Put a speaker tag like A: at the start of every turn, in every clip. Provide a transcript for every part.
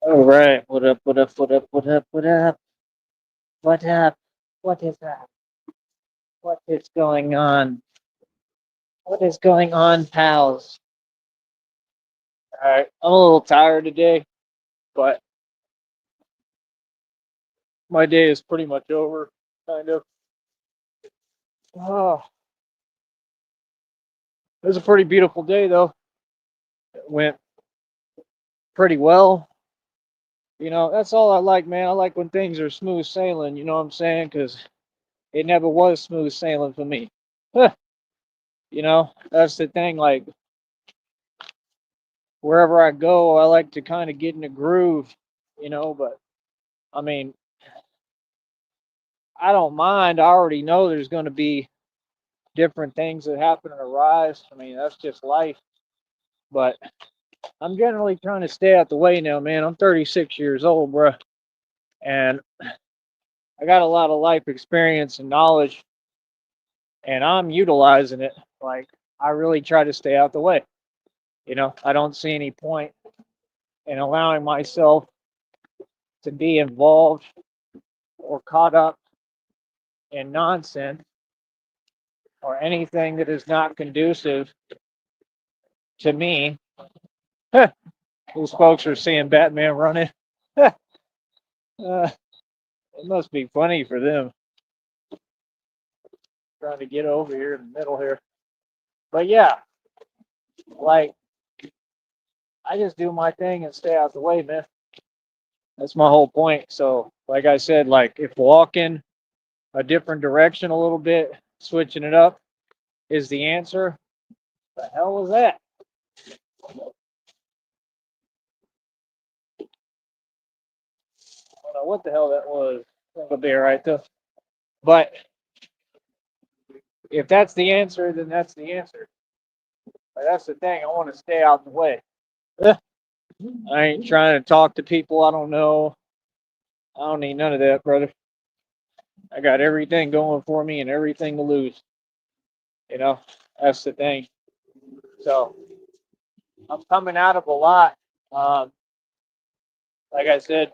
A: All right. What up? What up? What up? What up? What up? What up? What is up? What is going on? What is going on, pals? All right. I'm a little tired today, but my day is pretty much over, kind of. Oh, it was a pretty beautiful day, though. It went pretty well. That's all I like, man. I like when things are smooth sailing, you know what I'm saying? Because it never was smooth sailing for me. That's the thing. Like, wherever I go, I like to kind of get in a groove, but I mean, I don't mind. I already know there's going to be different things that happen and arise. I mean, that's just life. But I'm generally trying to stay out the way now, man. I'm 36 years old, bro, and I got a lot of life experience and knowledge, and I'm utilizing it. Like, I really try to stay out the way. I don't see any point in allowing myself to be involved or caught up in nonsense or anything that is not conducive to me. Those folks are seeing Batman running. It must be funny for them trying to get over here in the middle here. But yeah, like, I just do my thing and stay out the way, man. That's my whole point. So, like I said, like, if walking a different direction a little bit, switching it up is the answer, the hell was that? I don't know what the hell that was. It'll be all right though. But if that's the answer, then that's the answer. But that's the thing. I want to stay out the way. I ain't trying to talk to people I don't know. I don't need none of that, brother. I got everything going for me and everything to lose. You know, that's the thing. So I'm coming out of a lot. Um, like I said,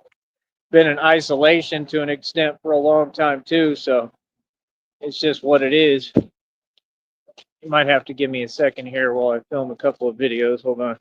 A: been in isolation to an extent for a long time too. So it's just what it is. You might have to give me a second here while I film a couple of videos. Hold on.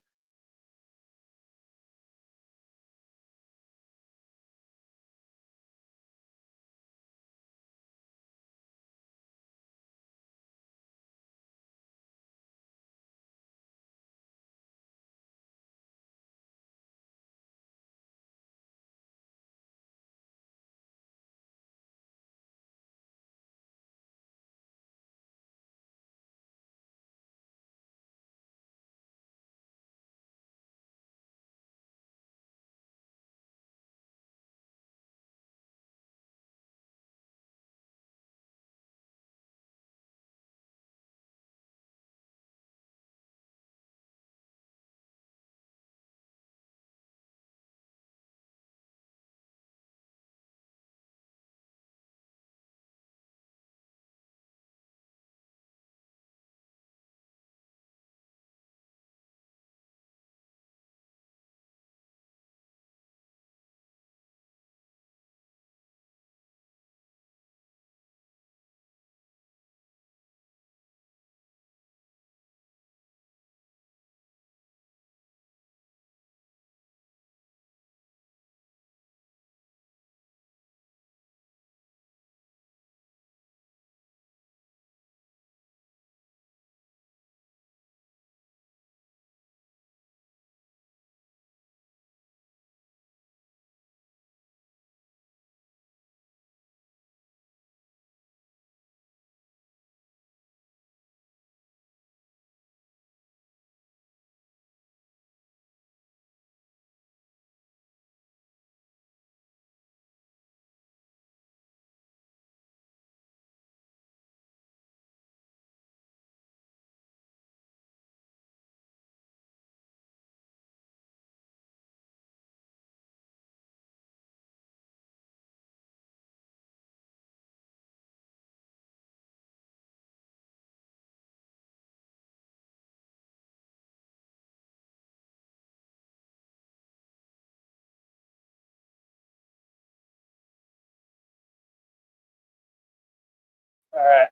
A: All right.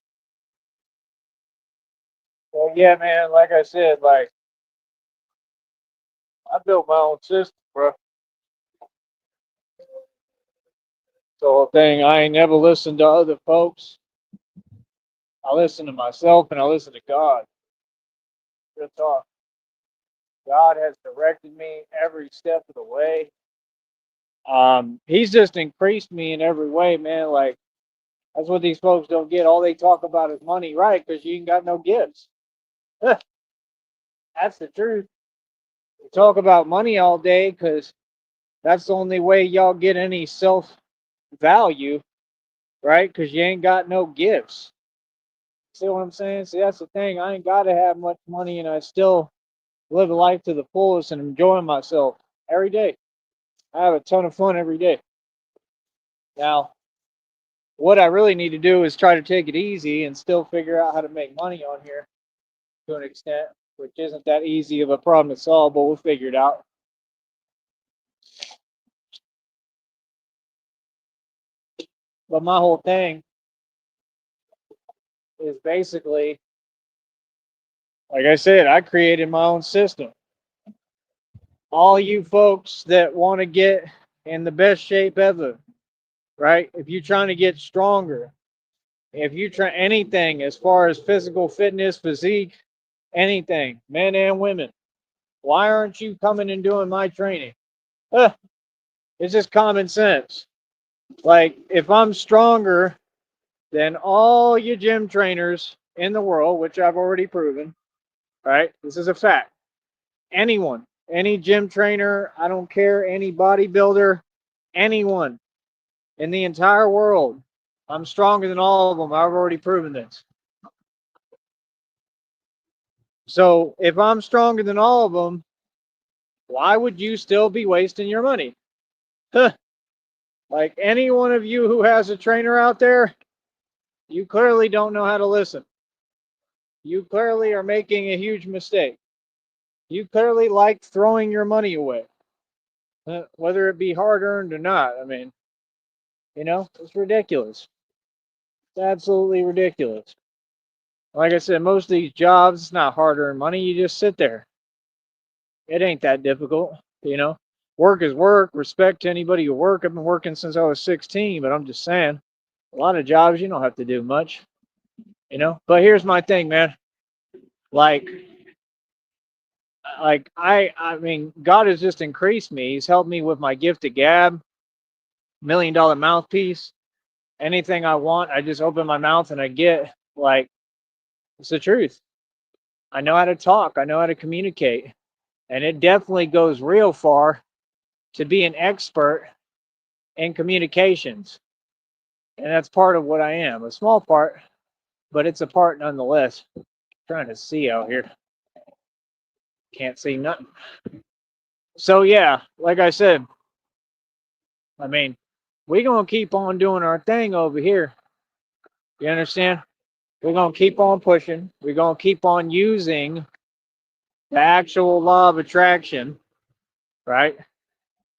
A: Well, yeah, man. Like I said, like I built my own system, bro. The whole thing. I ain't never listened to other folks. I listen to myself and I listen to God. Good talk. God has directed me every step of the way. He's just increased me in every way, man. Like that's what these folks don't get. All they talk about is money, right? Because you ain't got no gifts. That's the truth. You talk about money all day because that's the only way y'all get any self value, right? Because you ain't got no gifts. See what I'm saying? See, that's the thing. I ain't got to have much money, and I still live a life to the fullest and enjoying myself every day. I have a ton of fun every day. Now, what I really need to do is try to take it easy and still figure out how to make money on here to an extent, which isn't that easy of a problem to solve, but we'll figure it out. But my whole thing is basically, like I said, I created my own system. All you folks that want to get in the best shape ever, right? If you're trying to get stronger, if you try anything as far as physical fitness, physique, anything, men and women, why aren't you coming and doing my training? Huh, it's just common sense. Like, if I'm stronger than all you gym trainers in the world, which I've already proven, right? This is a fact. Anyone, any gym trainer, I don't care, any bodybuilder, anyone in the entire world, I'm stronger than all of them. I've already proven this. So if I'm stronger than all of them, why would you still be wasting your money? Huh. Like any one of you who has a trainer out there, you clearly don't know how to listen. You clearly are making a huge mistake. You clearly like throwing your money away, whether it be hard earned or not. I mean, it's ridiculous. It's absolutely ridiculous. Like I said, most of these jobs, it's not hard earned money. You just sit there. It ain't that difficult, Work is work. Respect to anybody who work. I've been working since I was 16, but I'm just saying, a lot of jobs you don't have to do much. But here's my thing, man. Like, I mean, God has just increased me. He's helped me with my gift of gab, $1 million mouthpiece. Anything I want, I just open my mouth and I get. Like, it's the truth. I know how to talk. I know how to communicate, and it definitely goes real far to be an expert in communications. And that's part of what I am. A small part, but it's a part nonetheless. I'm trying to see out here. Can't see nothing. So yeah, like I said, I mean, we're gonna keep on doing our thing over here. You understand? We're gonna keep on pushing. We're gonna keep on using the actual law of attraction, right?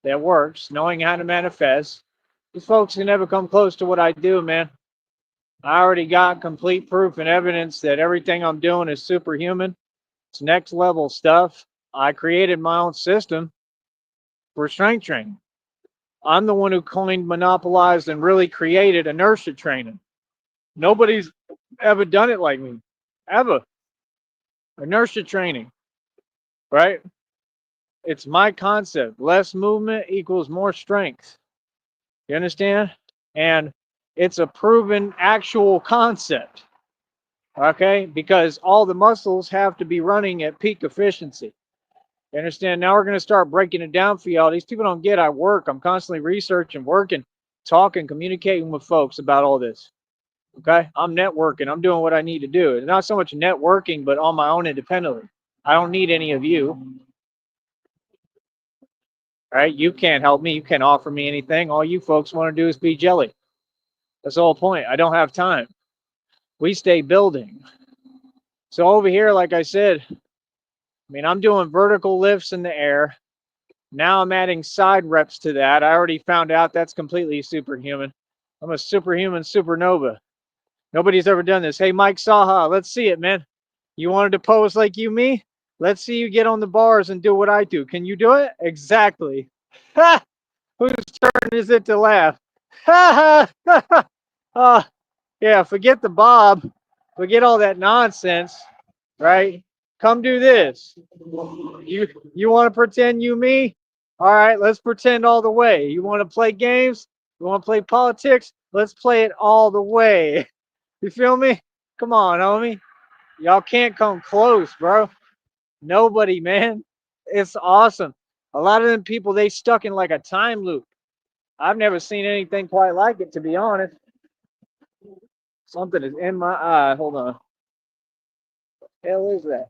A: That works, knowing how to manifest. These folks can never come close to what I do, man. I already got complete proof and evidence that everything I'm doing is superhuman. It's next level stuff. I created my own system for strength training. I'm the one who coined, monopolized, and really created inertia training. Nobody's ever done it like me, ever. Inertia training, right? It's my concept. Less movement equals more strength. You understand? And it's a proven actual concept. Okay? Because all the muscles have to be running at peak efficiency. You understand? Now we're going to start breaking it down for y'all. These people don't get I work. I'm constantly researching, working, talking, communicating with folks about all this. Okay? I'm networking. I'm doing what I need to do. It's not so much networking, but on my own independently. I don't need any of you. All right? You can't help me. You can't offer me anything. All you folks want to do is be jelly. That's the whole point. I don't have time. We stay building. So over here, like I said, I mean, I'm doing vertical lifts in the air. Now I'm adding side reps to that. I already found out that's completely superhuman. I'm a superhuman supernova. Nobody's ever done this. Hey, Mike Saha, let's see it, man. You wanted to pose like you, me? Let's see you get on the bars and do what I do. Can you do it? Exactly. Ha! Whose turn is it to laugh? Ha ha! Yeah, forget the Bob. Forget all that nonsense, right? Come do this. You want to pretend you me? All right, let's pretend all the way. You want to play games? You want to play politics? Let's play it all the way. You feel me? Come on, homie. Y'all can't come close, bro. Nobody, man. It's awesome. A lot of them people, they stuck in like a time loop. I've never seen anything quite like it, to be honest. Something is in my eye. Hold on. The hell is that?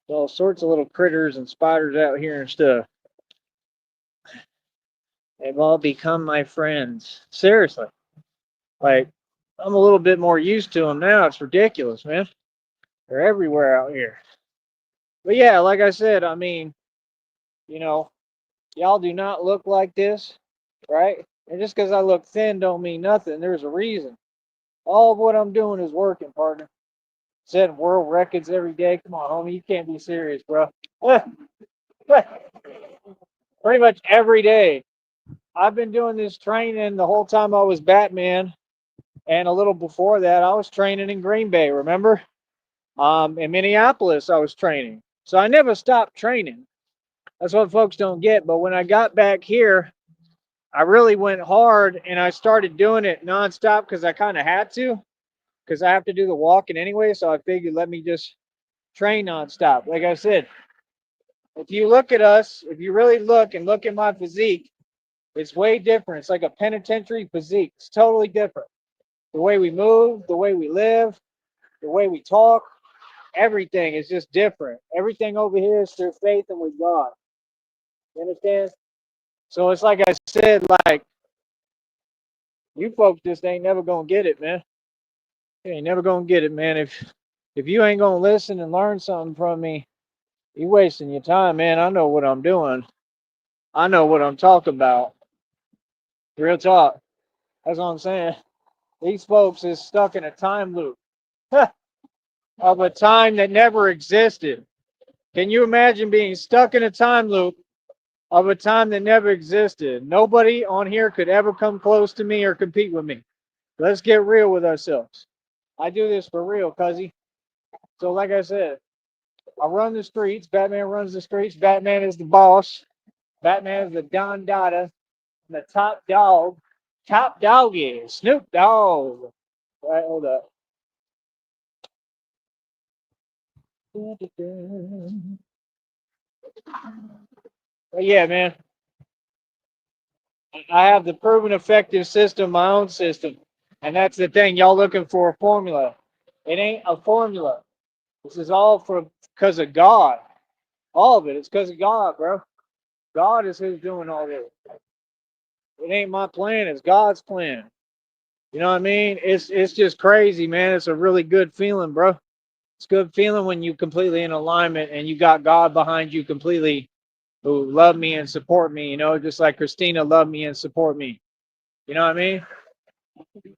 A: All sorts of little critters and spiders out here and stuff. They've all become my friends. Seriously. Like, I'm a little bit more used to them now. It's ridiculous, man. They're everywhere out here. But yeah, like I said, I mean, you know, y'all do not look like this, right? And just because I look thin don't mean nothing. There's a reason. All of what I'm doing is working, partner. Setting world records every day. Come on, homie. You can't be serious, bro. Pretty much every day. I've been doing this training the whole time I was Batman. And a little before that, I was training in Green Bay, remember? In Minneapolis, I was training. So I never stopped training. That's what folks don't get. But when I got back here, I really went hard and I started doing it nonstop because I kind of had to, because I have to do the walking anyway. So I figured let me just train nonstop. Like I said, if you look at us, if you really look and look at my physique, it's way different. It's like a penitentiary physique. It's totally different. The way we move, the way we live, the way we talk, everything is just different. Everything over here is through faith and with God. You understand? So it's like I said, like, you folks just ain't never gonna get it, man. You ain't never gonna get it, man. If you ain't gonna listen and learn something from me, you wasting your time, man. I know what I'm doing. I know what I'm talking about. Real talk. That's what I'm saying. These folks is stuck in a time loop of a time that never existed. Can you imagine being stuck in a time loop of a time that never existed? Nobody on here could ever come close to me or compete with me. Let's get real with ourselves. I do this for real, cuzzy. So, like I said, I run the streets. Batman runs the streets. Batman is the boss. Batman is the Don Dada, the top dog. Top doggy, Snoop Dogg. All right, hold up. But yeah, man, I have the proven effective system, my own system. And that's the thing. Y'all looking for a formula. It ain't a formula. This is all for because of God. All of it. It's because of God, bro. God is who's doing all this. It ain't my plan, it's God's plan. You know what I mean? It's just crazy, man. It's a really good feeling, bro. It's a good feeling when you completely in alignment and you got God behind you completely who love me and support me, you know, just like Christina loved me and support me. You know what I mean?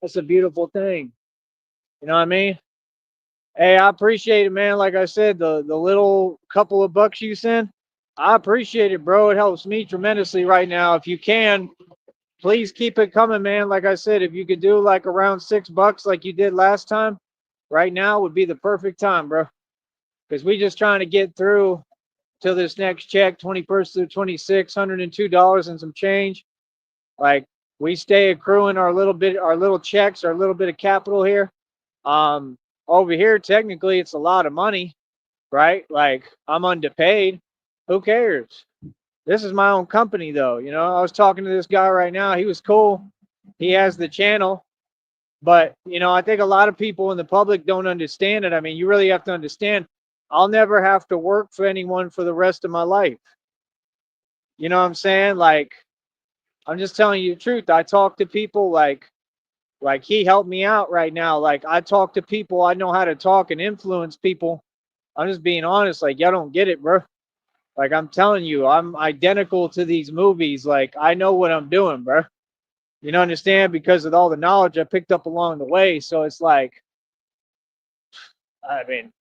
A: That's a beautiful thing. You know what I mean? Hey, I appreciate it, man. Like I said, the little couple of bucks you send, I appreciate it, bro. It helps me tremendously right now. If you can, please keep it coming, man. Like I said, if you could do like around $6 like you did last time, right now would be the perfect time, bro. Because we just trying to get through till this next check, 21st through 26, $102 and some change. Like we stay accruing our little bit, our little checks, our little bit of capital here. Um, Over here, technically, it's a lot of money, right? Like I'm underpaid. Who cares? This is my own company, though. You know, I was talking to this guy right now. He was cool. He has the channel. But, you know, I think a lot of people in the public don't understand it. I mean, you really have to understand, I'll never have to work for anyone for the rest of my life. You know what I'm saying? Like, I'm just telling you the truth. I talk to people like he helped me out right now. Like I talk to people, I know how to talk and influence people. I'm just being honest. Like, y'all don't get it, bro. Like I'm telling you, I'm identical to these movies. Like I know what I'm doing, bro. You know, understand? Because of all the knowledge I picked up along the way. So it's like, I mean,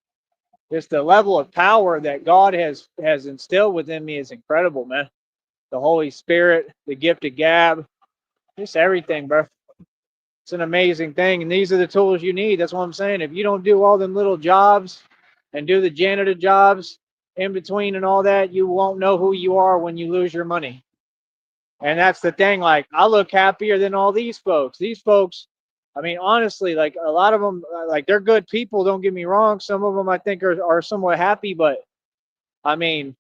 A: just the level of power that God has instilled within me is incredible, man. The Holy Spirit, the gift of gab, just everything, bro. It's an amazing thing. And these are the tools you need. That's what I'm saying. If you don't do all them little jobs and do the janitor jobs in between and all that, you won't know who you are when you lose your money. And that's the thing. Like, I look happier than all these folks. These folks, I mean, honestly, like a lot of them, like they're good people. Don't get me wrong. Some of them I think are somewhat happy, but I mean,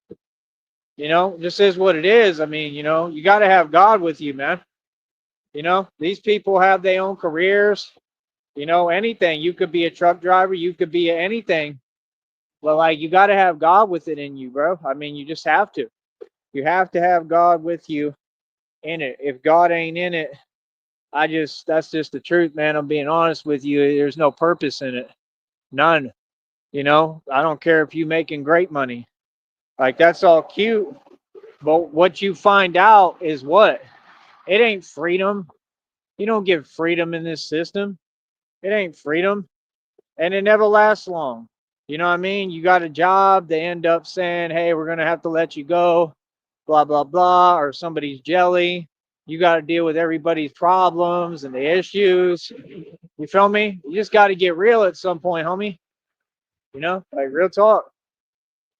A: you know, this is what it is. I mean, you know, you got to have God with you, man. You know, these people have their own careers, you know, anything. You could be a truck driver, you could be anything. But like, you got to have God with it in you, bro. I mean, you just have to. You have to have God with you in it. If God ain't in it, that's just the truth, man. I'm being honest with you. There's no purpose in it. None. You know, I don't care if you making great money. Like, that's all cute. But what you find out is what? It ain't freedom. You don't get freedom in this system. It ain't freedom. And it never lasts long. You know what I mean? You got a job, they end up saying, hey, we're going to have to let you go, blah, blah, blah, or somebody's jelly. You got to deal with everybody's problems and the issues. You feel me? You just got to get real at some point, homie. You know, like real talk.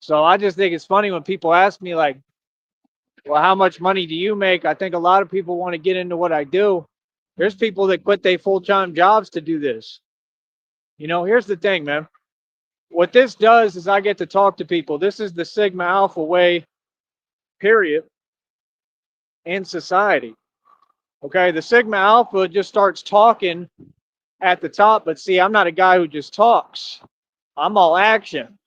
A: So I just think it's funny when people ask me, like, well, how much money do you make? I think a lot of people want to get into what I do. There's people that quit their full-time jobs to do this. You know, here's the thing, man. What this does is I get to talk to people. This is the Sigma Alpha way, period, in society. Okay, the Sigma Alpha just starts talking at the top, but see, I'm not a guy who just talks. I'm all action,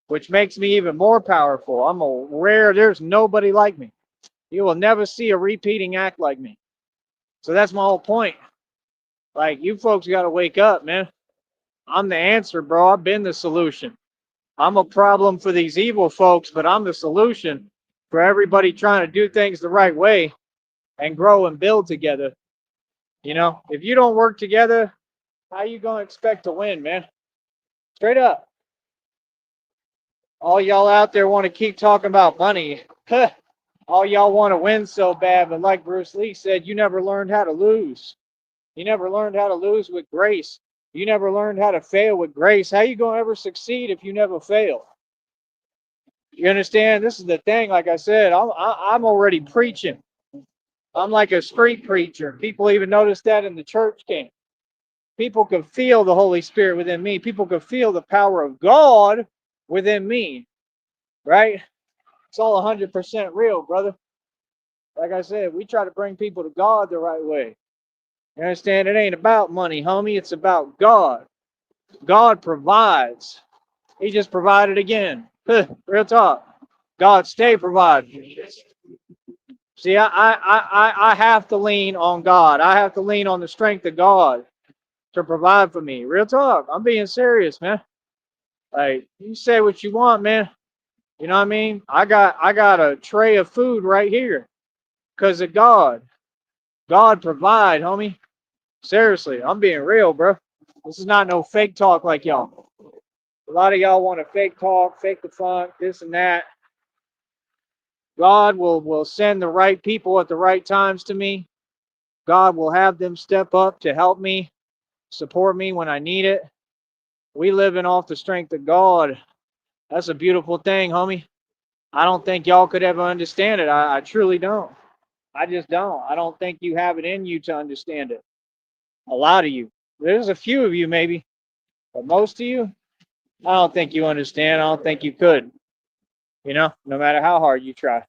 A: which makes me even more powerful. I'm a rare, there's nobody like me. You will never see a repeating act like me. So that's my whole point. Like, you folks got to wake up, man. I'm the answer, bro. I've been the solution. I'm a problem for these evil folks, but I'm the solution for everybody trying to do things the right way and grow and build together. You know, if you don't work together, how you going to expect to win, man? Straight up. All y'all out there want to keep talking about money. All y'all want to win so bad, but like Bruce Lee said, you never learned how to lose. You never learned how to lose with grace. You never learned how to fail with grace. How you going to ever succeed if you never fail? You understand? This is the thing. Like I said, I'm already preaching. I'm like a street preacher. People even notice that in the church camp. People can feel the Holy Spirit within me. People can feel the power of God within me. Right? It's all 100% real, brother. Like I said, we try to bring people to God the right way. You understand? It ain't about money, homie. It's about God. God provides. He just provided again. Real talk. God stay providing. See, I have to lean on God. I have to lean on the strength of God to provide for me. Real talk. I'm being serious, man. Like, you say what you want, man. You know what I mean? I got a tray of food right here because of God. God provide, homie. Seriously, I'm being real, bro. This is not no fake talk like y'all. A lot of y'all want to fake talk, fake the funk, this and that. God will send the right people at the right times to me. God will have them step up to help me, support me when I need it. We living off the strength of God. That's a beautiful thing, homie. I don't think y'all could ever understand it. I truly don't. I just don't. I don't think you have it in you to understand it. A lot of you. There's a few of you maybe, but most of you, I don't think you understand. I don't think you could. You know, no matter how hard you try.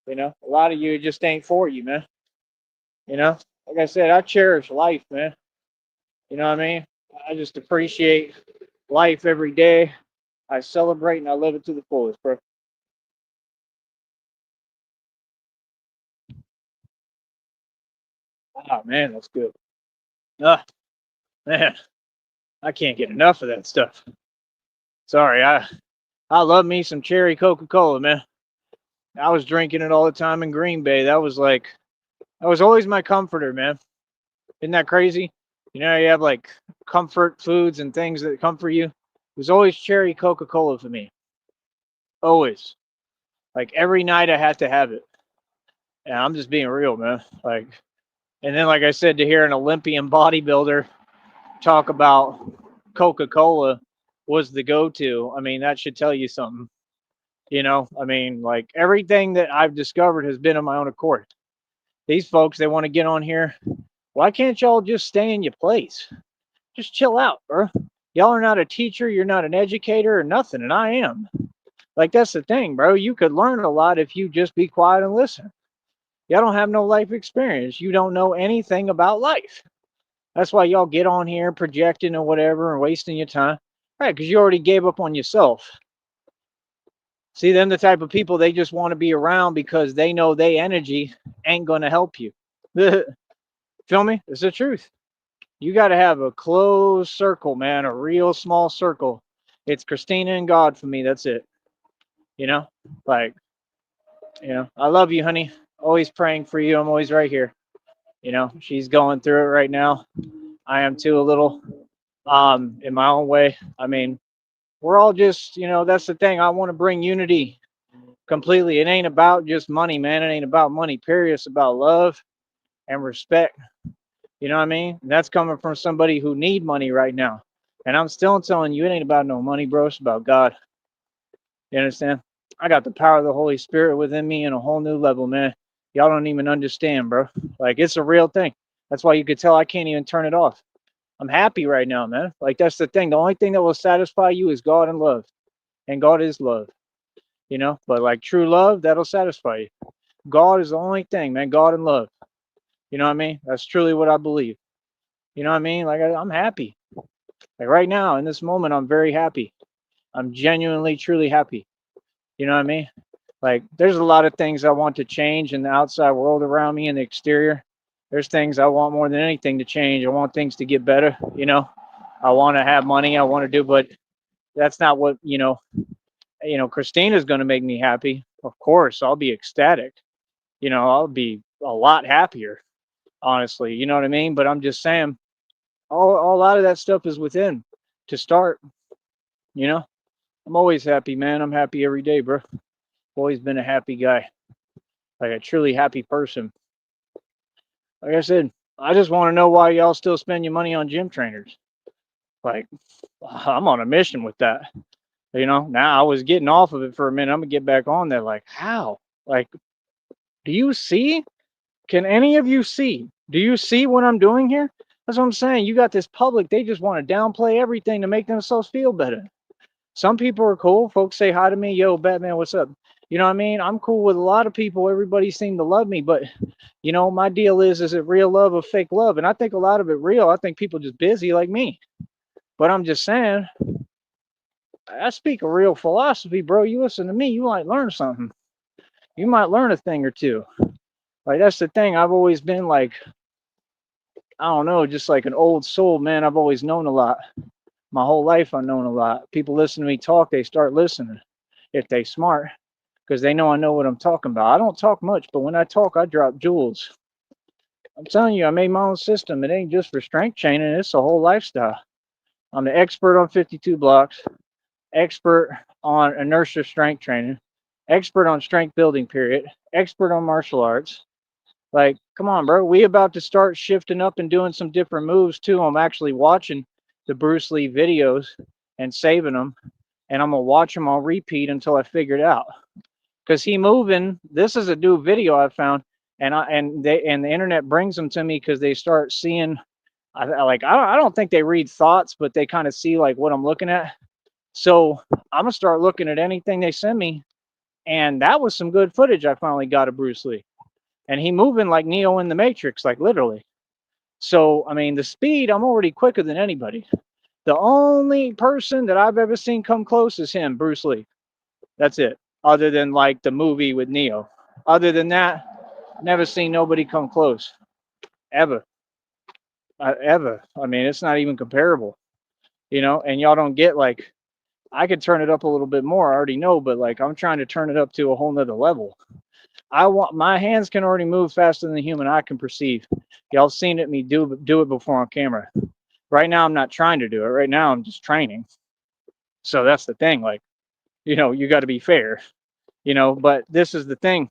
A: You know, a lot of you, it just ain't for you, man. You know, like I said, I cherish life, man. You know what I mean? I just appreciate life every day. I celebrate and I live it to the fullest, bro. Oh man, that's good. Ah, man, I can't get enough of that stuff. Sorry, I love me some cherry Coca-Cola, man. I was drinking it all the time in Green Bay. That was like That was always my comforter, man. Isn't that crazy? You know, you have like comfort foods and things that comfort you. It was always cherry Coca-Cola for me. Always. Like every night I had to have it. And I'm just being real, man. Like, and then like I said, to hear an Olympian bodybuilder talk about Coca-Cola was the go-to. I mean, that should tell you something. You know, I mean, like everything that I've discovered has been on my own accord. These folks, they want to get on here. Why can't y'all just stay in your place? Just chill out, bro. Y'all are not a teacher, you're not an educator or nothing, and I am. Like that's the thing, bro. You could learn a lot if you just be quiet and listen. Y'all don't have no life experience. You don't know anything about life. That's why y'all get on here projecting or whatever and wasting your time. Right, because you already gave up on yourself. See, them the type of people they just want to be around because they know they energy ain't gonna help you. Feel me? It's the truth. You got to have a closed circle, man, a real small circle. It's Christina and God for me. That's it. You know, like, I love you, honey. Always praying for you. I'm always right here. She's going through it right now. I am too, a little, in my own way. I mean, we're all just, that's the thing. I want to bring unity completely. It ain't about just money, man. It ain't about money, period. It's about love and respect. You know what I mean? And that's coming from somebody who need money right now. And I'm still telling you, it ain't about no money, bro. It's about God. You understand? I got the power of the Holy Spirit within me in a whole new level, man. Y'all don't even understand, bro. Like, it's a real thing. That's why you could tell I can't even turn it off. I'm happy right now, man. Like, that's the thing. The only thing that will satisfy you is God and love. And God is love, But like true love, that'll satisfy you. God is the only thing, man. God and love. You know what I mean? That's truly what I believe. You know what I mean? Like, I'm happy. Like right now, in this moment, I'm very happy. I'm genuinely, truly happy. You know what I mean? Like, there's a lot of things I want to change in the outside world around me in the exterior. There's things I want more than anything to change. I want things to get better. I want to have money. I want to do, but that's not what, Christina's going to make me happy. Of course, I'll be ecstatic. I'll be a lot happier, honestly. You know what I mean? But I'm just saying, a lot of that stuff is within to start. I'm always happy, man. I'm happy every day, bro. Always been a happy guy, like a truly happy person. Like I said, I just want to know why y'all still spend your money on gym trainers. Like, I'm on a mission with that. Now I was getting off of it for a minute. I'm gonna get back on there. Like, how? Like, do you see? Can any of you see? Do you see what I'm doing here? That's what I'm saying. You got this public, they just want to downplay everything to make themselves feel better. Some people are cool. Folks say hi to me. Yo, Batman, what's up? You know what I mean? I'm cool with a lot of people. Everybody seemed to love me. But, my deal is it real love or fake love? And I think a lot of it real. I think people just busy like me. But I'm just saying, I speak a real philosophy, bro. You listen to me, you might learn something. You might learn a thing or two. Like, that's the thing. I've always been like, I don't know, just like an old soul, man. I've always known a lot. My whole life I've known a lot. People listen to me talk, they start listening if they smart, because they know I know what I'm talking about. I don't talk much, but when I talk, I drop jewels. I'm telling you, I made my own system. It ain't just for strength training, it's a whole lifestyle. I'm the expert on 52 blocks, expert on inertia strength training, expert on strength building, period, expert on martial arts. Like, come on, bro. We about to start shifting up and doing some different moves too. I'm actually watching the Bruce Lee videos and saving them, and I'm gonna watch them on repeat until I figure it out. Cause he moving. This is a new video I found, and the internet brings them to me because they start seeing. I don't think they read thoughts, but they kind of see like what I'm looking at. So I'm gonna start looking at anything they send me, and that was some good footage I finally got of Bruce Lee. And he moving like Neo in the Matrix, like literally. So, I mean, the speed, I'm already quicker than anybody. The only person that I've ever seen come close is him, Bruce Lee. That's it. Other than like the movie with Neo. Other than that, never seen nobody come close. Ever. Ever. I mean, it's not even comparable. And y'all don't get like, I could turn it up a little bit more. I already know, but like, I'm trying to turn it up to a whole nother level. My hands can already move faster than the human eye can perceive. Y'all seen it me do it before on camera. Right now I'm not trying to do it. Right now I'm just training. So that's the thing. Like, you got to be fair. But this is the thing.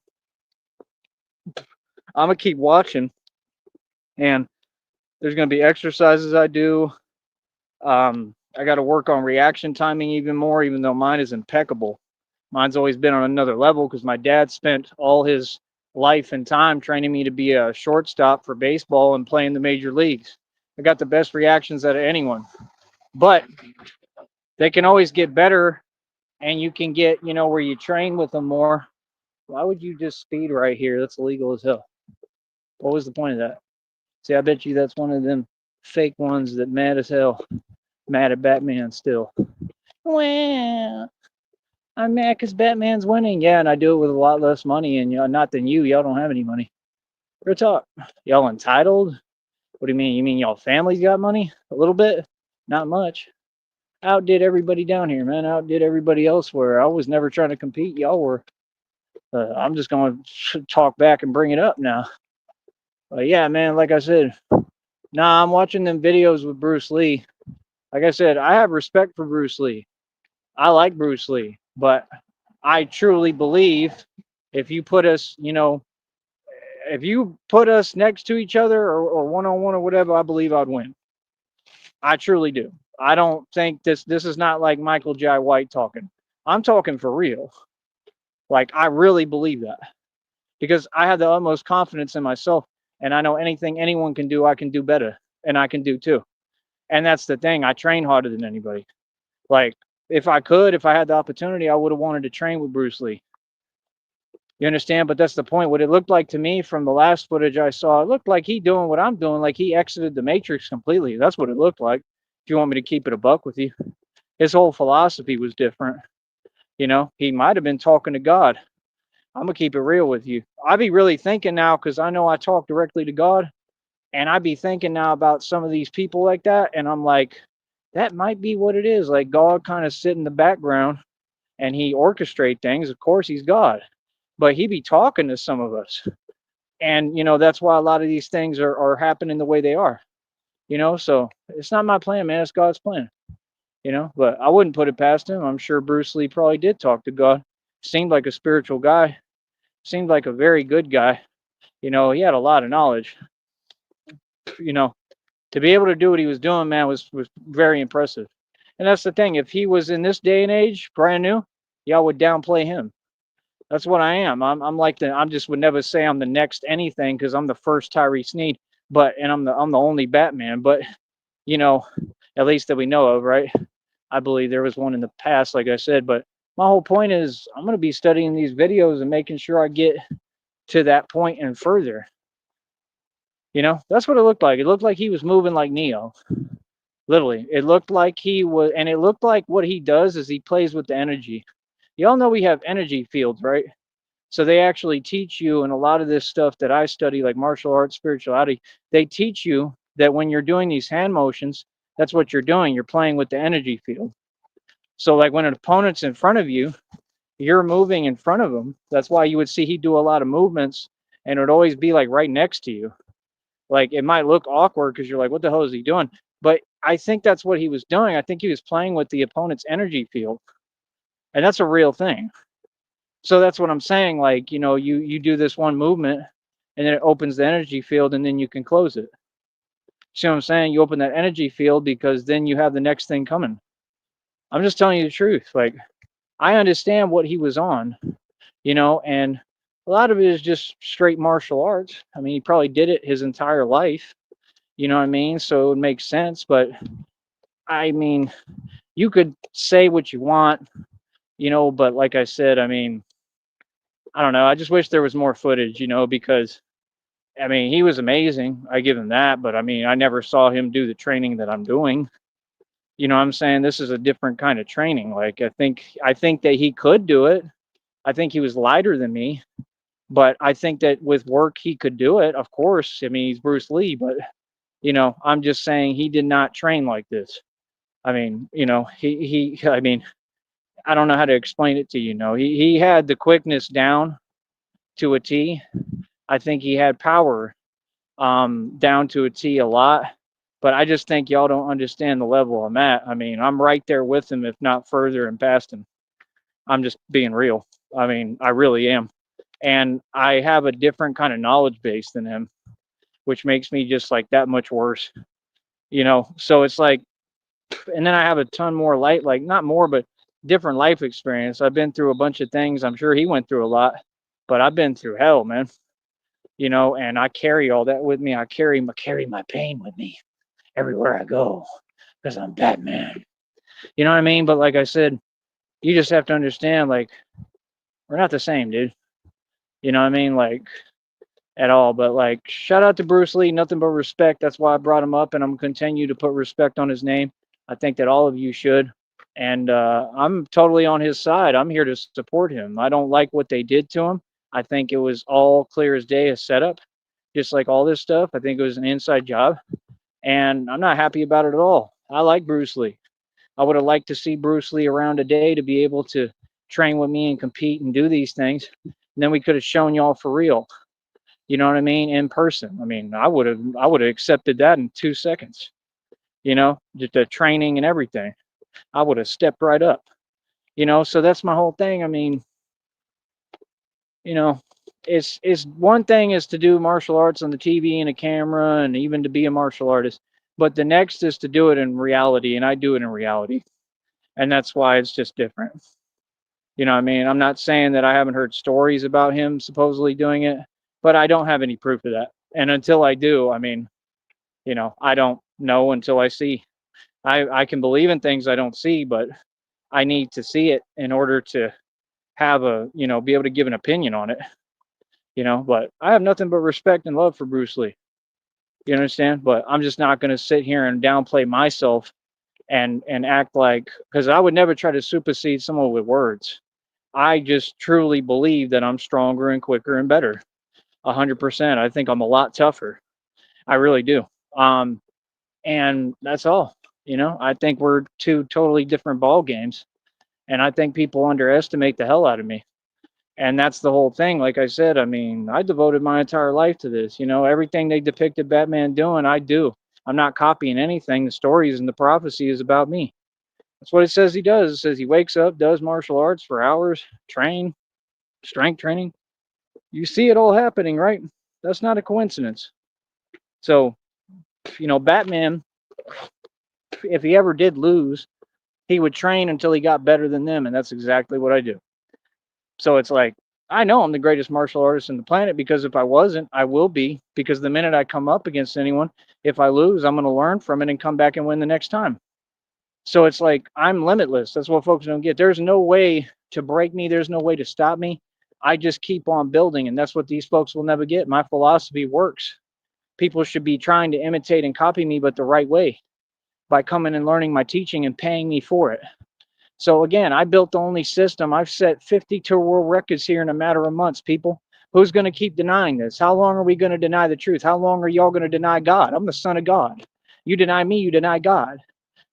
A: I'm gonna keep watching, and there's gonna be exercises I do. I got to work on reaction timing even more, even though mine is impeccable. Mine's always been on another level because my dad spent all his life and time training me to be a shortstop for baseball and play in the major leagues. I got the best reactions out of anyone, but they can always get better, and you can get, where you train with them more. Why would you just speed right here? That's illegal as hell. What was the point of that? See, I bet you that's one of them fake ones that mad as hell, mad at Batman still. Well, I'm mad because Batman's winning. Yeah, and I do it with a lot less money, and not than you. Y'all don't have any money. Real talk. Y'all entitled? What do you mean? You mean y'all families got money? A little bit? Not much. Outdid everybody down here, man. Outdid everybody elsewhere. I was never trying to compete. Y'all were. I'm just going to talk back and bring it up now. But yeah, man, like I said, I'm watching them videos with Bruce Lee. Like I said, I have respect for Bruce Lee. I like Bruce Lee, but I truly believe if you put us, if you put us next to each other or one-on-one or whatever, I believe I'd win. I truly do. I don't think this is not like Michael Jai White talking. I'm talking for real. Like, I really believe that because I have the utmost confidence in myself, and I know anything anyone can do, I can do better, and I can do too. And that's the thing. I train harder than anybody. Like, if I had the opportunity, I would have wanted to train with Bruce Lee. You understand? But that's the point. What it looked like to me from the last footage I saw, it looked like he doing what I'm doing, like he exited the Matrix completely. That's what it looked like. If you want me to keep it a buck with you, his whole philosophy was different. He might have been talking to God. I'm gonna keep it real with you. I be really thinking now because I know I talk directly to God, and I be thinking now about some of these people like that, and I'm like, that might be what it is. Like God kind of sit in the background and he orchestrate things. Of course, he's God, but he be talking to some of us. And, that's why a lot of these things are happening the way they are, so it's not my plan, man. It's God's plan, but I wouldn't put it past him. I'm sure Bruce Lee probably did talk to God. Seemed like a spiritual guy, seemed like a very good guy. He had a lot of knowledge, to be able to do what he was doing, man, was very impressive. And that's the thing. If he was in this day and age, brand new, y'all would downplay him. That's what I am. I'm like I'm just would never say I'm the next anything because I'm the first Tyree Sneed, and I'm the only Batman. But at least that we know of, right? I believe there was one in the past, like I said. But my whole point is I'm gonna be studying these videos and making sure I get to that point and further. That's what it looked like. It looked like he was moving like Neo. Literally, it looked like he was, and it looked like what he does is he plays with the energy. Y'all know we have energy fields, right? So they actually teach you, and a lot of this stuff that I study, like martial arts, spirituality, they teach you that when you're doing these hand motions, that's what you're doing. You're playing with the energy field. So like when an opponent's in front of you, you're moving in front of him. That's why you would see he do a lot of movements, and it would always be like right next to you. Like it might look awkward because you're like, what the hell is he doing? But I think that's what he was doing. I think he was playing with the opponent's energy field. And that's a real thing. So that's what I'm saying. Like, you do this one movement and then it opens the energy field and then you can close it. See what I'm saying? You open that energy field because then you have the next thing coming. I'm just telling you the truth. Like, I understand what he was on, and a lot of it is just straight martial arts. I mean, he probably did it his entire life. You know what I mean? So it would make sense. But I mean, you could say what you want, but like I said, I mean, I don't know. I just wish there was more footage, because I mean, he was amazing. I give him that, but I mean, I never saw him do the training that I'm doing. You know what I'm saying? This is a different kind of training. Like I think that he could do it. I think he was lighter than me, but I think that with work he could do it. Of course. I mean, he's Bruce Lee, but I'm just saying he did not train like this. I mean, I mean, I don't know how to explain it to you. He had the quickness down to a T. I think he had power down to a T a lot. But I just think y'all don't understand the level I'm at. I mean, I'm right there with him, if not further and past him. I'm just being real. I mean, I really am. And I have a different kind of knowledge base than him, which makes me just like that much worse, you know? So it's like, and then I have a ton more light, like not more, but different life experience. I've been through a bunch of things. I'm sure he went through a lot, but I've been through hell, man, you know, and I carry all that with me. I carry my pain with me everywhere I go because I'm Batman. You know what I mean? But like I said, you just have to understand, like, we're not the same, dude. You know what I mean? Like, at all. But like, shout out to Bruce Lee, nothing but respect. That's why I brought him up, and I'm gonna continue to put respect on his name. I think that all of you should. And I'm totally on his side. I'm here to support him. I don't like what they did to him. I think it was all clear as day a setup, just like all this stuff. I think it was an inside job, and I'm not happy about it at all. I like Bruce Lee. I would have liked to see Bruce Lee around today to be able to train with me and compete and do these things. And then we could have shown y'all for real. You know what I mean? In person. I mean, I would have accepted that in 2 seconds. You know, just the training and everything. I would have stepped right up. You know, so that's my whole thing. I mean, you know, it's one thing is to do martial arts on the TV and a camera and even to be a martial artist, but the next is to do it in reality, and I do it in reality. And that's why it's just different. You know what I mean? I'm not saying that I haven't heard stories about him supposedly doing it, but I don't have any proof of that. And until I do, I mean, you know, I don't know until I see. I can believe in things I don't see, but I need to see it in order to have a, you know, be able to give an opinion on it, you know. But I have nothing but respect and love for Bruce Lee. You understand? But I'm just not going to sit here and downplay myself and act like, because I would never try to supersede someone with words. I just truly believe that I'm stronger and quicker and better. 100%. I think I'm a lot tougher. I really do. Um, and that's all. You know, I think we're two totally different ball games, and I think people underestimate the hell out of me. And that's the whole thing. Like I said, I mean, I devoted my entire life to this. You know, everything they depicted Batman doing, I do. I'm not copying anything. The stories and the prophecy is about me. That's what it says he does. It says he wakes up, does martial arts for hours, train, strength training. You see it all happening, right? That's not a coincidence. So, you know, Batman, if he ever did lose, he would train until he got better than them. And that's exactly what I do. So it's like, I know I'm the greatest martial artist in the planet because if I wasn't, I will be. Because the minute I come up against anyone, if I lose, I'm going to learn from it and come back and win the next time. So it's like, I'm limitless. That's what folks don't get. There's no way to break me, there's no way to stop me. I just keep on building. And that's what these folks will never get. My philosophy works. People should be trying to imitate and copy me, but the right way, by coming and learning my teaching and paying me for it. So again, I built the only system. I've set 52 world records here in a matter of months, people. Who's going to keep denying this? How long are we going to deny the truth? How long are y'all going to deny God? I'm the son of God. You deny me, you deny God.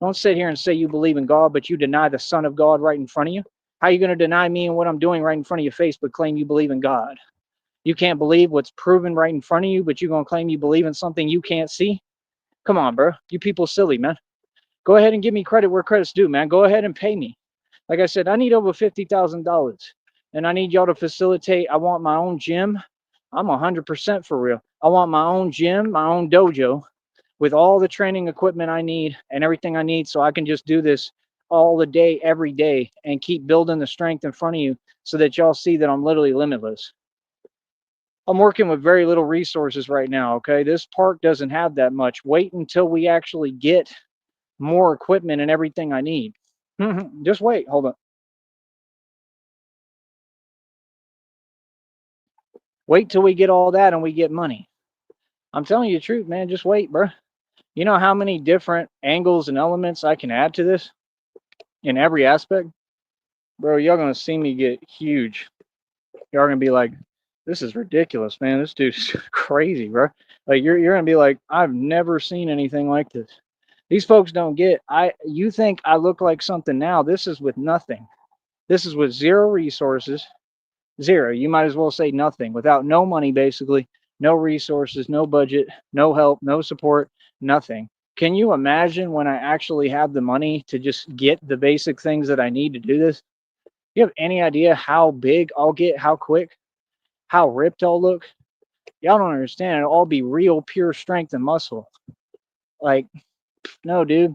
A: Don't sit here and say you believe in God, but you deny the son of God right in front of you. How are you going to deny me and what I'm doing right in front of your face, but claim you believe in God? You can't believe what's proven right in front of you, but you're going to claim you believe in something you can't see? Come on, bro. You people silly, man. Go ahead and give me credit where credit's due, man. Go ahead and pay me. Like I said, I need over $50,000, and I need y'all to facilitate. I want my own gym. I'm 100% for real. I want my own gym, my own dojo with all the training equipment I need and everything I need so I can just do this all the day, every day, and keep building the strength in front of you so that y'all see that I'm literally limitless. I'm working with very little resources right now, okay? This park doesn't have that much. Wait until we actually get more equipment and everything I need. Just wait. Hold on. Wait till we get all that and we get money. I'm telling you the truth, man. Just wait, bro. You know how many different angles and elements I can add to this in every aspect? Bro, y'all gonna see me get huge. Y'all gonna be like, this is ridiculous, man. This dude's crazy, bro. Like you're gonna be like, I've never seen anything like this. These folks don't get. You think I look like something now? This is with nothing. This is with zero resources. Zero. You might as well say nothing. Without no money, basically, no resources, no budget, no help, no support, nothing. Can you imagine when I actually have the money to just get the basic things that I need to do this? You have any idea how big I'll get, how quick, how ripped I'll look? Y'all don't understand. It'll all be real, pure strength and muscle. Like, no, dude.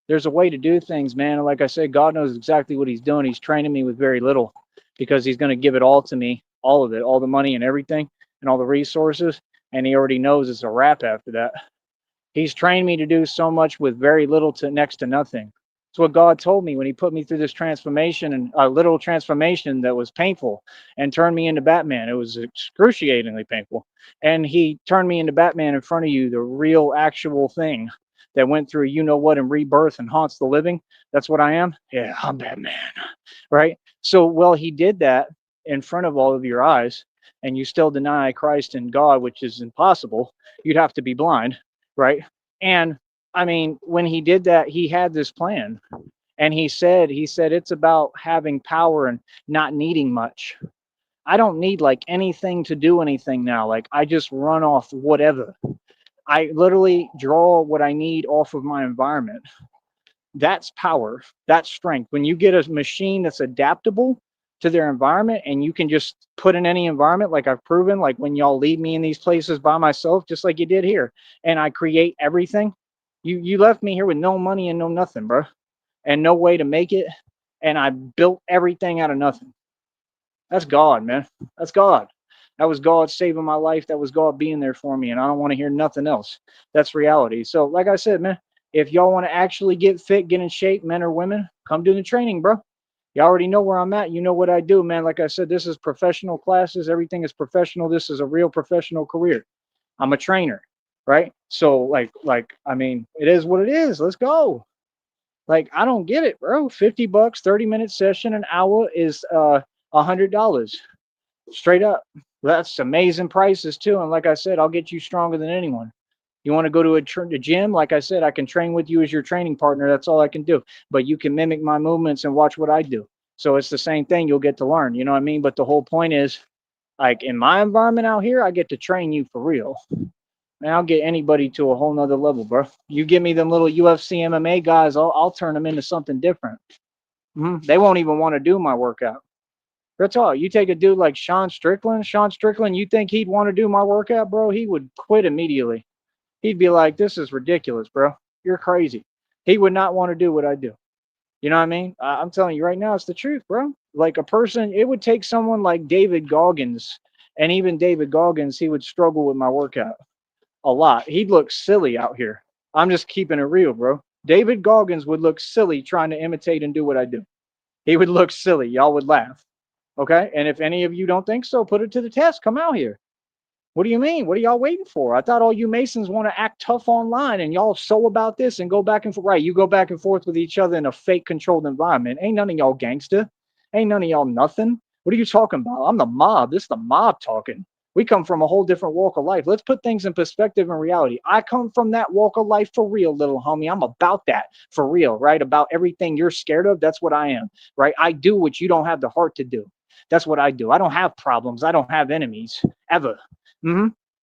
A: There's a way to do things, man. And like I said, God knows exactly what He's doing. He's training me with very little because He's going to give it all to me, all of it, all the money and everything, and all the resources. And He already knows it's a wrap after that. He's trained me to do so much with very little to next to nothing. It's what God told me when He put me through this transformation, and a little transformation that was painful and turned me into Batman. It was excruciatingly painful. And He turned me into Batman in front of you, the real actual thing that went through you know what and rebirth and haunts the living. That's what I am. Yeah, I'm Batman. Right? So, well, He did that in front of all of your eyes, and you still deny Christ and God, which is impossible. You'd have to be blind, right? And I mean, when He did that, He had this plan. And he said it's about having power and not needing much. I don't need like anything to do anything now. Like I just run off whatever. I literally draw what I need off of my environment. That's power. That's strength. When you get a machine that's adaptable to their environment and you can just put in any environment, like I've proven, like when y'all leave me in these places by myself, just like you did here, and I create everything. You left me here with no money and no nothing, bro, and no way to make it, and I built everything out of nothing. That's God, man. That's God. That was God saving my life. That was God being there for me. And I don't want to hear nothing else. That's reality. So, like I said, man, if y'all want to actually get fit, get in shape, men or women, come do the training, bro. You already know where I'm at. You know what I do, man. Like I said, this is professional classes. Everything is professional. This is a real professional career. I'm a trainer, right? So, I mean, it is what it is. Let's go. Like, I don't get it, bro. $50, 30-minute session, an hour is $100 straight up. That's amazing prices too. And like I said, I'll get you stronger than anyone. You want to go to a gym? Like I said, I can train with you as your training partner. That's all I can do. But you can mimic my movements and watch what I do. So it's the same thing. You'll get to learn. You know what I mean? But the whole point is, like in my environment out here, I get to train you for real. Man, I'll get anybody to a whole nother level, bro. You give me them little UFC MMA guys, I'll turn them into something different. They won't even want to do my workout. That's all. You take a dude like Sean Strickland. Sean Strickland, you think he'd want to do my workout, bro? He would quit immediately. He'd be like, "This is ridiculous, bro. You're crazy." He would not want to do what I do. You know what I mean? I'm telling you right now, it's the truth, bro. Like a person, it would take someone like David Goggins, and even David Goggins, he would struggle with my workout a lot. He'd look silly out here. I'm just keeping it real, bro. David Goggins would look silly trying to imitate and do what I do. He would look silly. Y'all would laugh. Okay. And if any of you don't think so, put it to the test. Come out here. What do you mean? What are y'all waiting for? I thought all you Masons want to act tough online and y'all so about this and go back and forth. Right. You go back and forth with each other in a fake controlled environment. Ain't none of y'all gangster. Ain't none of y'all nothing. What are you talking about? I'm the mob. This is the mob talking. We come from a whole different walk of life. Let's put things in perspective and reality. I come from that walk of life for real, little homie. I'm about that for real, right? About everything you're scared of. That's what I am, right? I do what you don't have the heart to do. That's what I do. I don't have problems. I don't have enemies ever.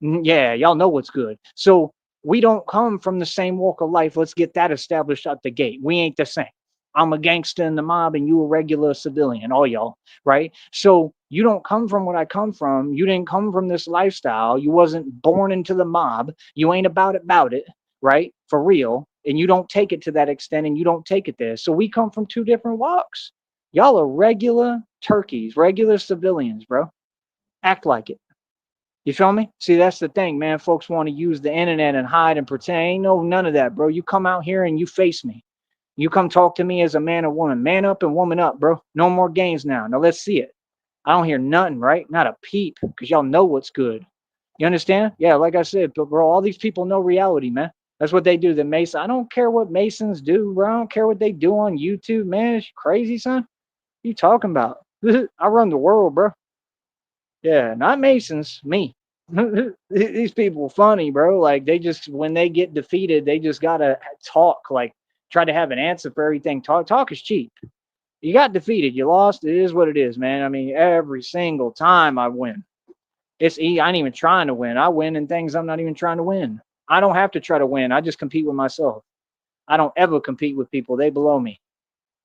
A: Yeah, y'all know what's good. So we don't come from the same walk of life. Let's get that established out the gate. We ain't the same. I'm a gangster in the mob and you a regular civilian, all y'all, right? So you don't come from what I come from. You didn't come from this lifestyle. You wasn't born into the mob. You ain't about it, right? For real. And you don't take it to that extent and you don't take it there. So we come from two different walks. Y'all are regular turkeys, regular civilians, bro. Act like it. You feel me? See, that's the thing, man. Folks want to use the internet and hide and pretend. Ain't no none of that, bro. You come out here and you face me. You come talk to me as a man or woman. Man up and woman up, bro. No more games now. Now let's see it. I don't hear nothing, right? Not a peep, because y'all know what's good. You understand? Yeah, like I said, but bro, all these people know reality, man. That's what they do. The Mason. I don't care what Masons do, bro. I don't care what they do on YouTube, man. It's crazy, son. What you talking about? I run the world, bro. Yeah, not Masons, me. These people funny, bro. Like they just when they get defeated, they just gotta talk. Like try to have an answer for everything. Talk is cheap. You got defeated. You lost. It is what it is, man. I mean, every single time I win. I ain't even trying to win. I win in things I'm not even trying to win. I don't have to try to win. I just compete with myself. I don't ever compete with people. They below me.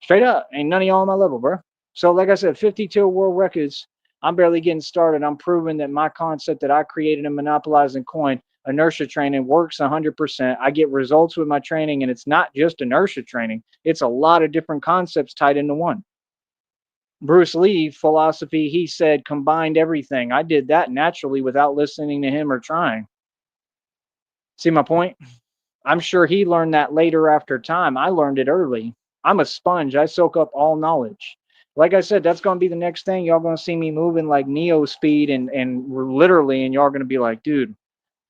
A: Straight up. Ain't none of y'all on my level, bro. So, like I said, 52 world records. I'm barely getting started. I'm proving that my concept that I created and monopolizing coin, inertia training, works 100%. I get results with my training, and it's not just inertia training, it's a lot of different concepts tied into one. Bruce Lee philosophy, he said, combined everything. I did that naturally without listening to him or trying. See my point? I'm sure he learned that later after time. I learned it early. I'm a sponge. I soak up all knowledge. Like I said, that's going to be the next thing. Y'all going to see me moving like Neo speed and we're literally, and y'all going to be like, dude, what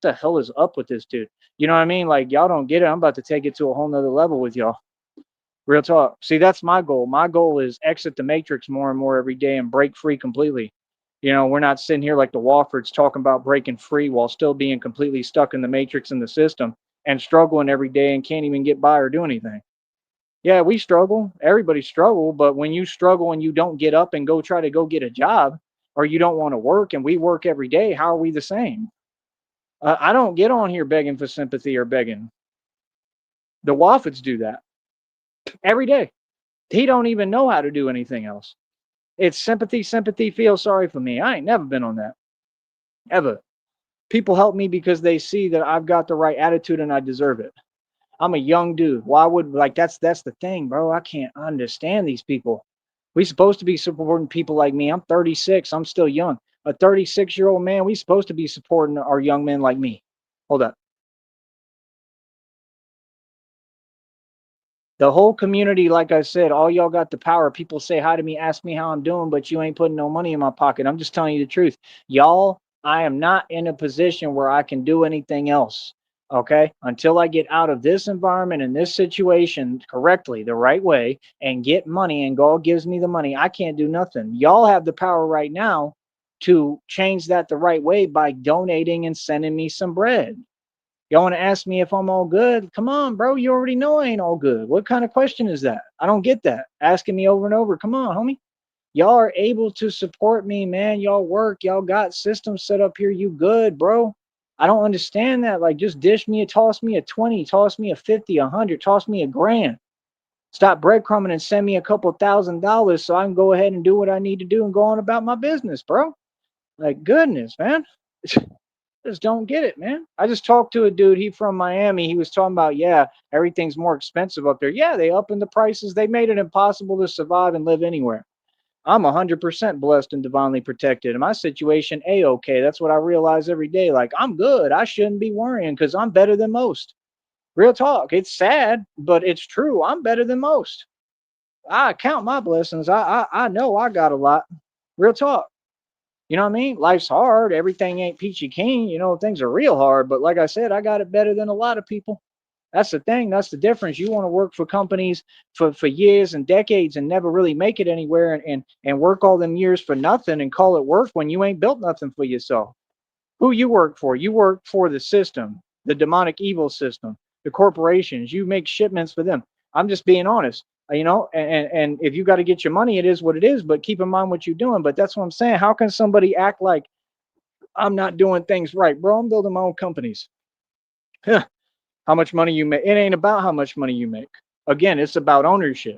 A: the hell is up with this dude? You know what I mean? Like, y'all don't get it. I'm about to take it to a whole nother level with y'all. Real talk. See, that's my goal. My goal is exit the matrix more and more every day and break free completely. You know, we're not sitting here like the Woffords talking about breaking free while still being completely stuck in the matrix in the system and struggling every day and can't even get by or do anything. Yeah, we struggle. Everybody struggle, but when you struggle and you don't get up and go try to go get a job, or you don't want to work and we work every day, how are we the same? I don't get on here begging for sympathy or begging. The Woffords do that every day. He don't even know how to do anything else. It's sympathy, sympathy, feel sorry for me. I ain't never been on that. Ever. People help me because they see that I've got the right attitude and I deserve it. I'm a young dude. Why would like that's the thing, bro. I can't understand these people. We supposed to be supporting people like me. I'm 36. I'm still young. A 36-year-old man, we supposed to be supporting our young men like me. Hold up. The whole community, like I said, all y'all got the power. People say hi to me, ask me how I'm doing, but you ain't putting no money in my pocket. I'm just telling you the truth. Y'all, I am not in a position where I can do anything else. Okay. Until I get out of this environment and this situation correctly, the right way, and get money, and God gives me the money, I can't do nothing. Y'all have the power right now to change that the right way by donating and sending me some bread. Y'all want to ask me if I'm all good? Come on, bro. You already know I ain't all good. What kind of question is that? I don't get that. Asking me over and over. Come on, homie. Y'all are able to support me, man. Y'all work. Y'all got systems set up here. You good, bro. I don't understand that. Like, just dish me, toss me a 20, toss me a 50, 100, toss me a grand. Stop breadcrumbing and send me a couple $1,000 so I can go ahead and do what I need to do and go on about my business, bro. Like, goodness, man. Just don't get it, man. I just talked to a dude. He from Miami. He was talking about, yeah, everything's more expensive up there. Yeah, they upping the prices. They made it impossible to survive and live anywhere. I'm 100% blessed and divinely protected. In my situation, a-okay. That's what I realize every day. Like, I'm good. I shouldn't be worrying because I'm better than most. Real talk. It's sad, but it's true. I'm better than most. I count my blessings. I know I got a lot. Real talk. You know what I mean? Life's hard. Everything ain't peachy keen. You know, things are real hard. But like I said, I got it better than a lot of people. That's the thing. That's the difference. You want to work for companies for years and decades and never really make it anywhere and work all them years for nothing and call it work when you ain't built nothing for yourself. Who you work for? You work for the system, the demonic evil system, the corporations. You make shipments for them. I'm just being honest, you know. And if you got to get your money, it is what it is. But keep in mind what you're doing. But that's what I'm saying. How can somebody act like I'm not doing things right, bro? I'm building my own companies. How much money you make? It ain't about how much money you make. Again, it's about ownership.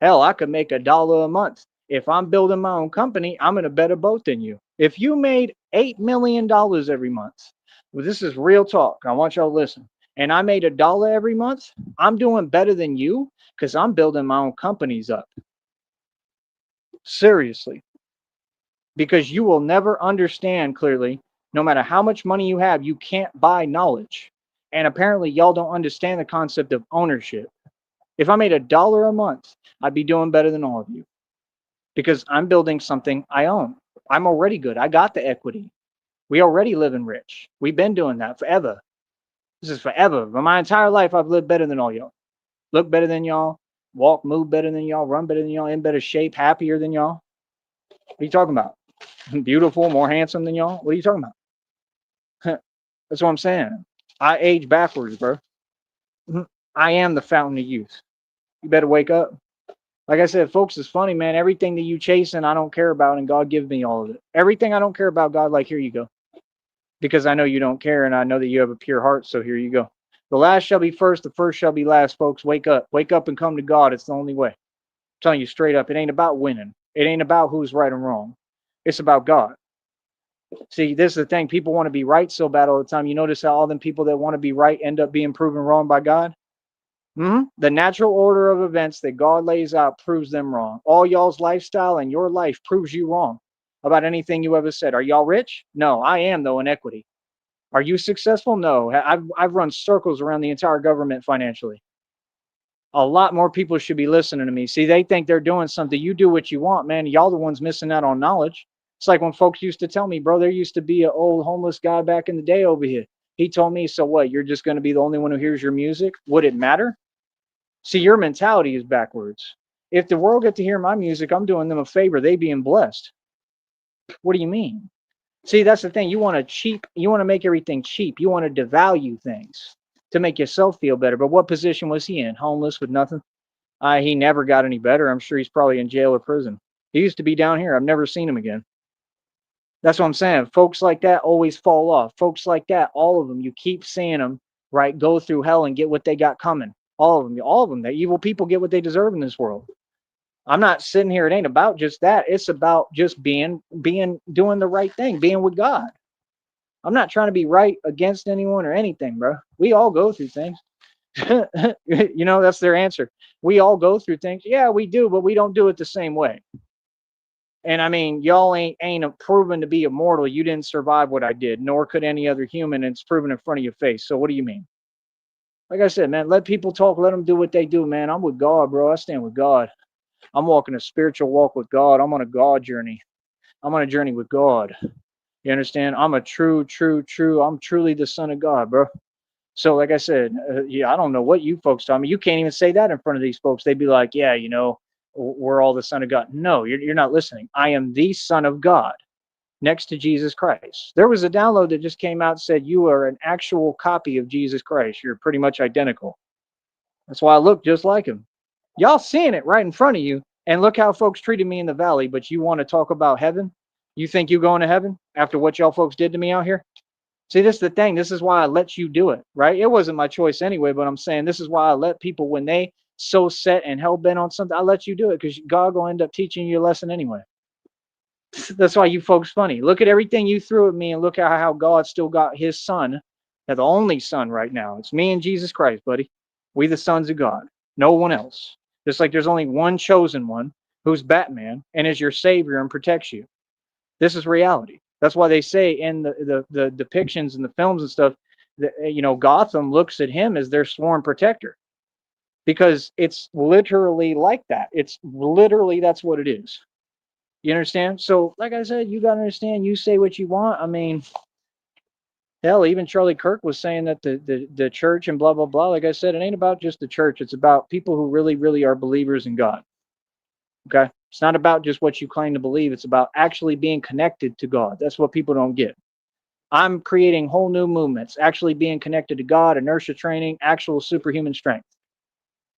A: Hell, I could make $1 a month. If I'm building my own company, I'm in a better boat than you. If you made $8 million every month, well, this is real talk. I want y'all to listen. And I made $1 every month, I'm doing better than you because I'm building my own companies up. Seriously. Because you will never understand clearly, no matter how much money you have, you can't buy knowledge. And apparently, y'all don't understand the concept of ownership. If I made $1 a month, I'd be doing better than all of you because I'm building something I own. I'm already good. I got the equity. We already living rich. We've been doing that forever. This is forever. For my entire life, I've lived better than all y'all. Look better than y'all. Walk, move better than y'all. Run better than y'all. In better shape. Happier than y'all. What are you talking about? Beautiful, more handsome than y'all. What are you talking about? That's what I'm saying. I age backwards, bro. I am the fountain of youth. You better wake up. Like I said, folks, it's funny, man. Everything that you chasing, I don't care about, and God gives me all of it. Everything I don't care about, God, like, here you go. Because I know you don't care, and I know that you have a pure heart, so here you go. The last shall be first, the first shall be last, folks. Wake up. Wake up and come to God. It's the only way. I'm telling you straight up, it ain't about winning. It ain't about who's right and wrong. It's about God. See, this is the thing. People want to be right so bad all the time. You notice how all them people that want to be right end up being proven wrong by God? The natural order of events that God lays out proves them wrong. All y'all's lifestyle and your life proves you wrong about anything you ever said. Are y'all rich? No, I am, though, in equity. Are you successful? No. I've run circles around the entire government financially. A lot more people should be listening to me. See, they think they're doing something. You do what you want, man. Y'all the ones missing out on knowledge. It's like when folks used to tell me, bro, there used to be an old homeless guy back in the day over here. He told me, so what? You're just going to be the only one who hears your music? Would it matter? See, your mentality is backwards. If the world get to hear my music, I'm doing them a favor. They being blessed. What do you mean? See, that's the thing. You want to make everything cheap. You want to devalue things to make yourself feel better. But what position was he in? Homeless with nothing? He never got any better. I'm sure he's probably in jail or prison. He used to be down here. I've never seen him again. That's what I'm saying. Folks like that always fall off. Folks like that, all of them, you keep seeing them, right, go through hell and get what they got coming. All of them. The evil people get what they deserve in this world. I'm not sitting here. It ain't about just that. It's about just doing the right thing, being with God. I'm not trying to be right against anyone or anything, bro. We all go through things. That's their answer. We all go through things. Yeah, we do, but we don't do it the same way. And I mean, y'all ain't proven to be immortal. You didn't survive what I did, nor could any other human. And it's proven in front of your face. So what do you mean? Like I said, man, let people talk. Let them do what they do, man. I'm with God, bro. I stand with God. I'm walking a spiritual walk with God. I'm on a God journey. I'm on a journey with God. You understand? I'm a true. I'm truly the son of God, bro. So, like I said, I don't know what you folks tell me. You can't even say that in front of these folks. They'd be like, yeah, we're all the son of God. No, you're not listening. I am the son of God next to Jesus Christ. There was a download that just came out that said you are an actual copy of Jesus Christ. You're pretty much identical. That's why I look just like him. Y'all seeing it right in front of you. And look how folks treated me in the valley. But you want to talk about heaven? You think you going to heaven after what y'all folks did to me out here? See, this is the thing. This is why I let you do it, right? It wasn't my choice anyway, but I'm saying this is why I let people, when they so set and hell bent on something, I let you do it because God will end up teaching you a lesson anyway. That's why you folks funny. Look at everything you threw at me and look at how God still got his son, the only son right now. It's me and Jesus Christ, buddy. We the sons of God. No one else. Just like there's only one chosen one who's Batman and is your savior and protects you. This is reality. That's why they say in the depictions and the films and stuff that, Gotham looks at him as their sworn protector because it's literally like that. It's literally, that's what it is. You understand? So, like I said, you got to understand, you say what you want. I mean, hell, even Charlie Kirk was saying that the church and blah, blah, blah. Like I said, it ain't about just the church. It's about people who really, really are believers in God. Okay? It's not about just what you claim to believe. It's about actually being connected to God. That's what people don't get. I'm creating whole new movements, actually being connected to God, inertia training, actual superhuman strength.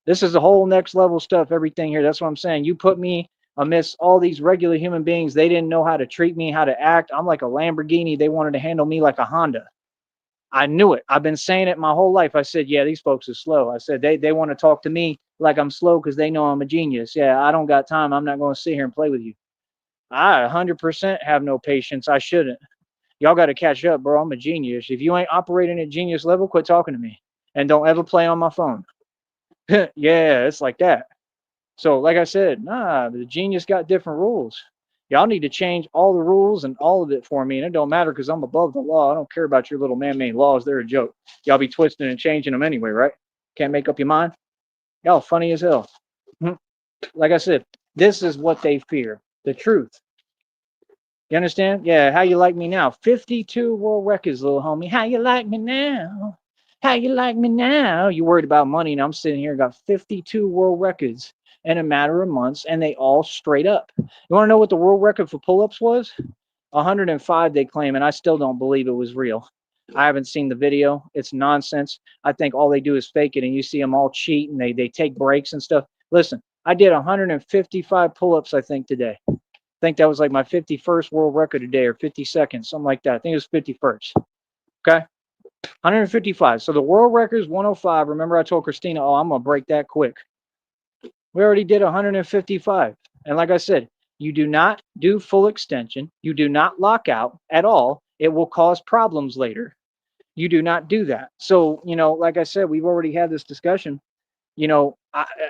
A: This is the whole next level stuff, everything here. That's what I'm saying. You put me amidst all these regular human beings. They didn't know how to treat me, how to act. I'm like a Lamborghini. They wanted to handle me like a Honda. I knew it. I've been saying it my whole life. I said, yeah, these folks are slow. I said, they want to talk to me like I'm slow because they know I'm a genius. Yeah, I don't got time. I'm not going to sit here and play with you. I 100% have no patience. I shouldn't. Y'all got to catch up, bro. I'm a genius. If you ain't operating at genius level, quit talking to me. And don't ever play on my phone. Yeah, it's like that. So, like I said, nah, the genius got different rules. Y'all need to change all the rules and all of it for me. And it don't matter because I'm above the law. I don't care about your little man-made laws. They're a joke. Y'all be twisting and changing them anyway, right? Can't make up your mind? Y'all funny as hell. Like I said, this is what they fear. The truth. You understand? Yeah, how you like me now? 52 world records, little homie. How you like me now? How you like me now? You worried about money, and I'm sitting here, got 52 world records in a matter of months, and they all straight up. You want to know what the world record for pull-ups was? 105, they claim, and I still don't believe it was real. I haven't seen the video. It's nonsense. I think all they do is fake it, and you see them all cheat, and they take breaks and stuff. Listen, I did 155 pull-ups, I think, today. I think that was like my 51st world record today, or 52nd, something like that. I think it was 51st. Okay. 155. So the world record is 105. Remember, I told Christina, oh, I'm going to break that quick. We already did 155. And like I said, you do not do full extension. You do not lock out at all. It will cause problems later. You do not do that. So, like I said, we've already had this discussion.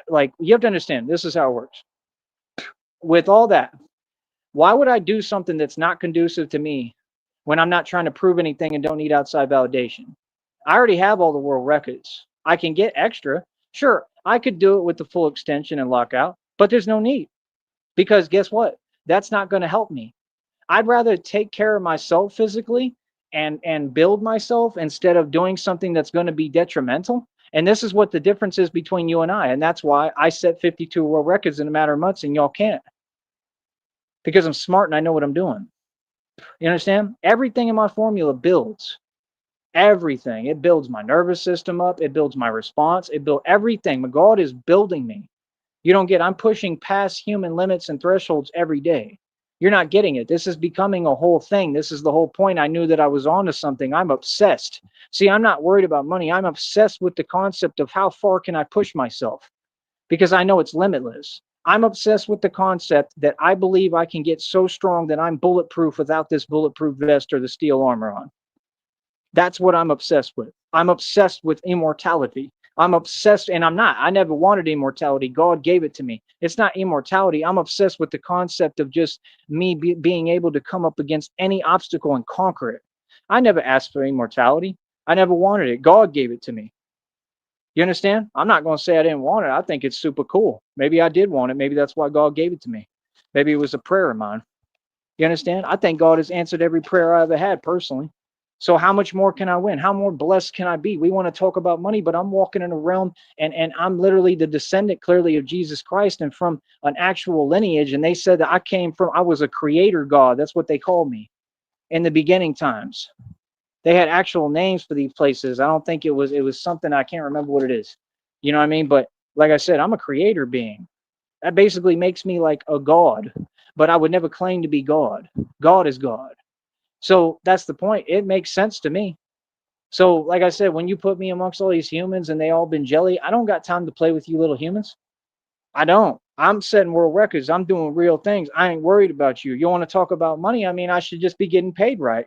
A: Like, you have to understand, this is how it works. With all that, why would I do something that's not conducive to me when I'm not trying to prove anything and don't need outside validation? I already have all the world records. I can get extra. Sure, I could do it with the full extension and lockout, but there's no need, because guess what? That's not going to help me. I'd rather take care of myself physically and build myself instead of doing something that's going to be detrimental. And this is what the difference is between you and I. And that's why I set 52 world records in a matter of months and y'all can't, because I'm smart and I know what I'm doing. You understand? Everything in my formula builds. Everything. It builds my nervous system up. It builds my response. It builds everything. God is building me. You don't get, I'm pushing past human limits and thresholds every day. You're not getting it. This is becoming a whole thing. This is the whole point. I knew that I was onto something. I'm obsessed. See, I'm not worried about money. I'm obsessed with the concept of how far can I push myself, because I know it's limitless. I'm obsessed with the concept that I believe I can get so strong that I'm bulletproof without this bulletproof vest or the steel armor on. That's what I'm obsessed with. I'm obsessed with immortality. I'm obsessed, and I never wanted immortality. God gave it to me. It's not immortality. I'm obsessed with the concept of just me being able to come up against any obstacle and conquer it. I never asked for immortality. I never wanted it. God gave it to me. You understand? I'm not going to say I didn't want it. I think it's super cool. Maybe I did want it. Maybe that's why God gave it to me. Maybe it was a prayer of mine. You understand? I think God has answered every prayer I ever had personally. So how much more can I win? How more blessed can I be? We want to talk about money, but I'm walking in a realm and I'm literally the descendant clearly of Jesus Christ and from an actual lineage. And they said that I was a creator God. That's what they called me in the beginning times. They had actual names for these places. I don't think it was something, I can't remember what it is. You know what I mean? But like I said, I'm a creator being. That basically makes me like a God, but I would never claim to be God. God is God. So that's the point. It makes sense to me. So like I said, when you put me amongst all these humans and they all been jelly, I don't got time to play with you little humans. I don't. I'm setting world records. I'm doing real things. I ain't worried about you. You want to talk about money? I mean, I should just be getting paid right.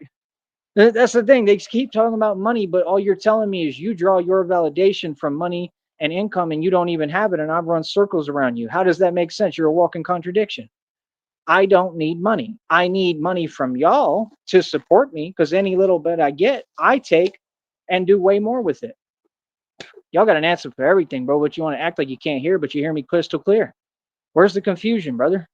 A: That's the thing. They keep talking about money, but all you're telling me is you draw your validation from money and income and you don't even have it. And I've run circles around you. How does that make sense? You're a walking contradiction. I don't need money. I need money from y'all to support me, because any little bit I get, I take and do way more with it. Y'all got an answer for everything, bro, but you want to act like you can't hear, but you hear me crystal clear. Where's the confusion, brother?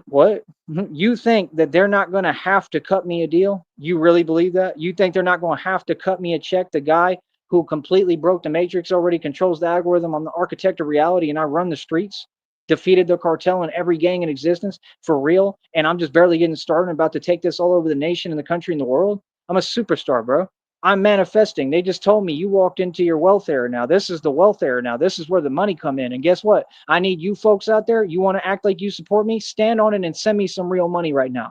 A: What? You think that they're not going to have to cut me a deal? You really believe that? You think they're not going to have to cut me a check? The guy who completely broke the matrix, already controls the algorithm, I'm the architect of reality, and I run the streets, defeated the cartel and every gang in existence for real, and I'm just barely getting started, about to take this all over the nation and the country and the world. I'm a superstar, bro. I'm manifesting. They just told me you walked into your wealth era now. This is the wealth era now. This is where the money come in. And guess what? I need you folks out there. You want to act like you support me? Stand on it and send me some real money right now.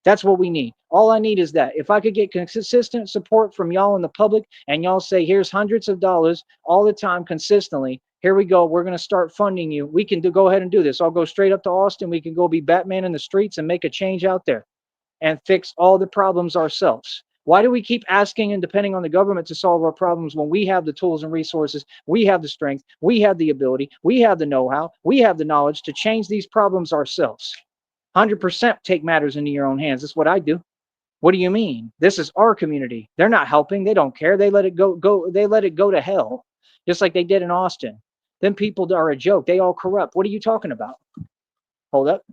A: That's what we need. All I need is that. If I could get consistent support from y'all in the public, and y'all say, here's hundreds of dollars all the time consistently. Here we go. We're going to start funding you. We can go ahead and do this. I'll go straight up to Austin. We can go be Batman in the streets and make a change out there and fix all the problems ourselves. Why do we keep asking and depending on the government to solve our problems when we have the tools and resources, we have the strength, we have the ability, we have the know-how, we have the knowledge to change these problems ourselves? 100% take matters into your own hands. That's what I do. What do you mean? This is our community. They're not helping. They don't care. They let it go. They let it go to hell, just like they did in Austin. Them people are a joke. They all corrupt. What are you talking about? Hold up.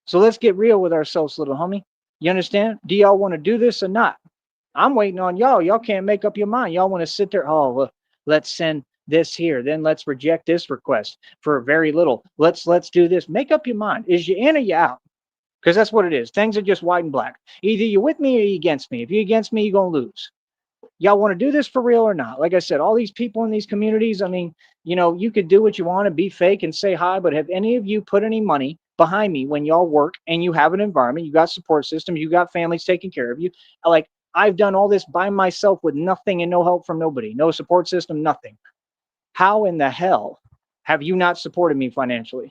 A: So let's get real with ourselves, little homie. You understand? Do y'all want to do this or not? I'm waiting on y'all. Y'all can't make up your mind. Y'all want to sit there. Oh, well, let's send this here. Then let's reject this request for very little. Let's do this. Make up your mind. Is you in or you out? Because that's what it is. Things are just white and black. Either you're with me or you're against me. If you're against me, you're going to lose. Y'all want to do this for real or not? Like I said, all these people in these communities, I mean, you could do what you want to be fake and say hi, but have any of you put any money behind me when y'all work and you have an environment, you got support systems, you got families taking care of you? Like, I've done all this by myself with nothing and no help from nobody, no support system, nothing. How in the hell have you not supported me financially?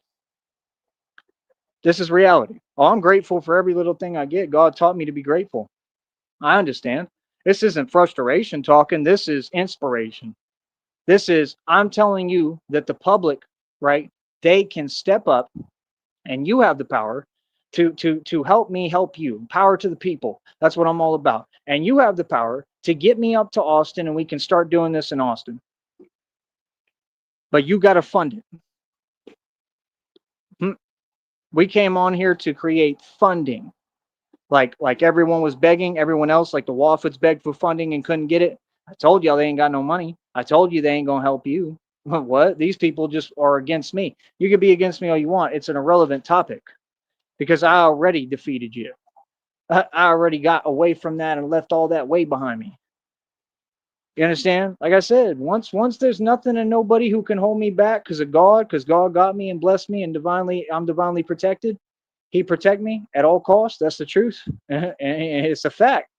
A: This is reality. Oh, I'm grateful for every little thing I get. God taught me to be grateful. I understand. This isn't frustration talking. This is inspiration. This is, I'm telling you that the public, right, they can step up and you have the power to help me help you. Power to the people. That's what I'm all about. And you have the power to get me up to Austin and we can start doing this in Austin. But you got to fund it. We came on here to create funding. Like everyone was begging, everyone else, like the Woffits begged for funding and couldn't get it. I told y'all they ain't got no money. I told you they ain't gonna help you. What? These people just are against me. You can be against me all you want. It's an irrelevant topic because I already defeated you. I already got away from that and left all that way behind me. You understand? Like I said, once there's nothing and nobody who can hold me back because God got me and blessed me and I'm divinely protected. He protect me at all costs. That's the truth. And it's a fact.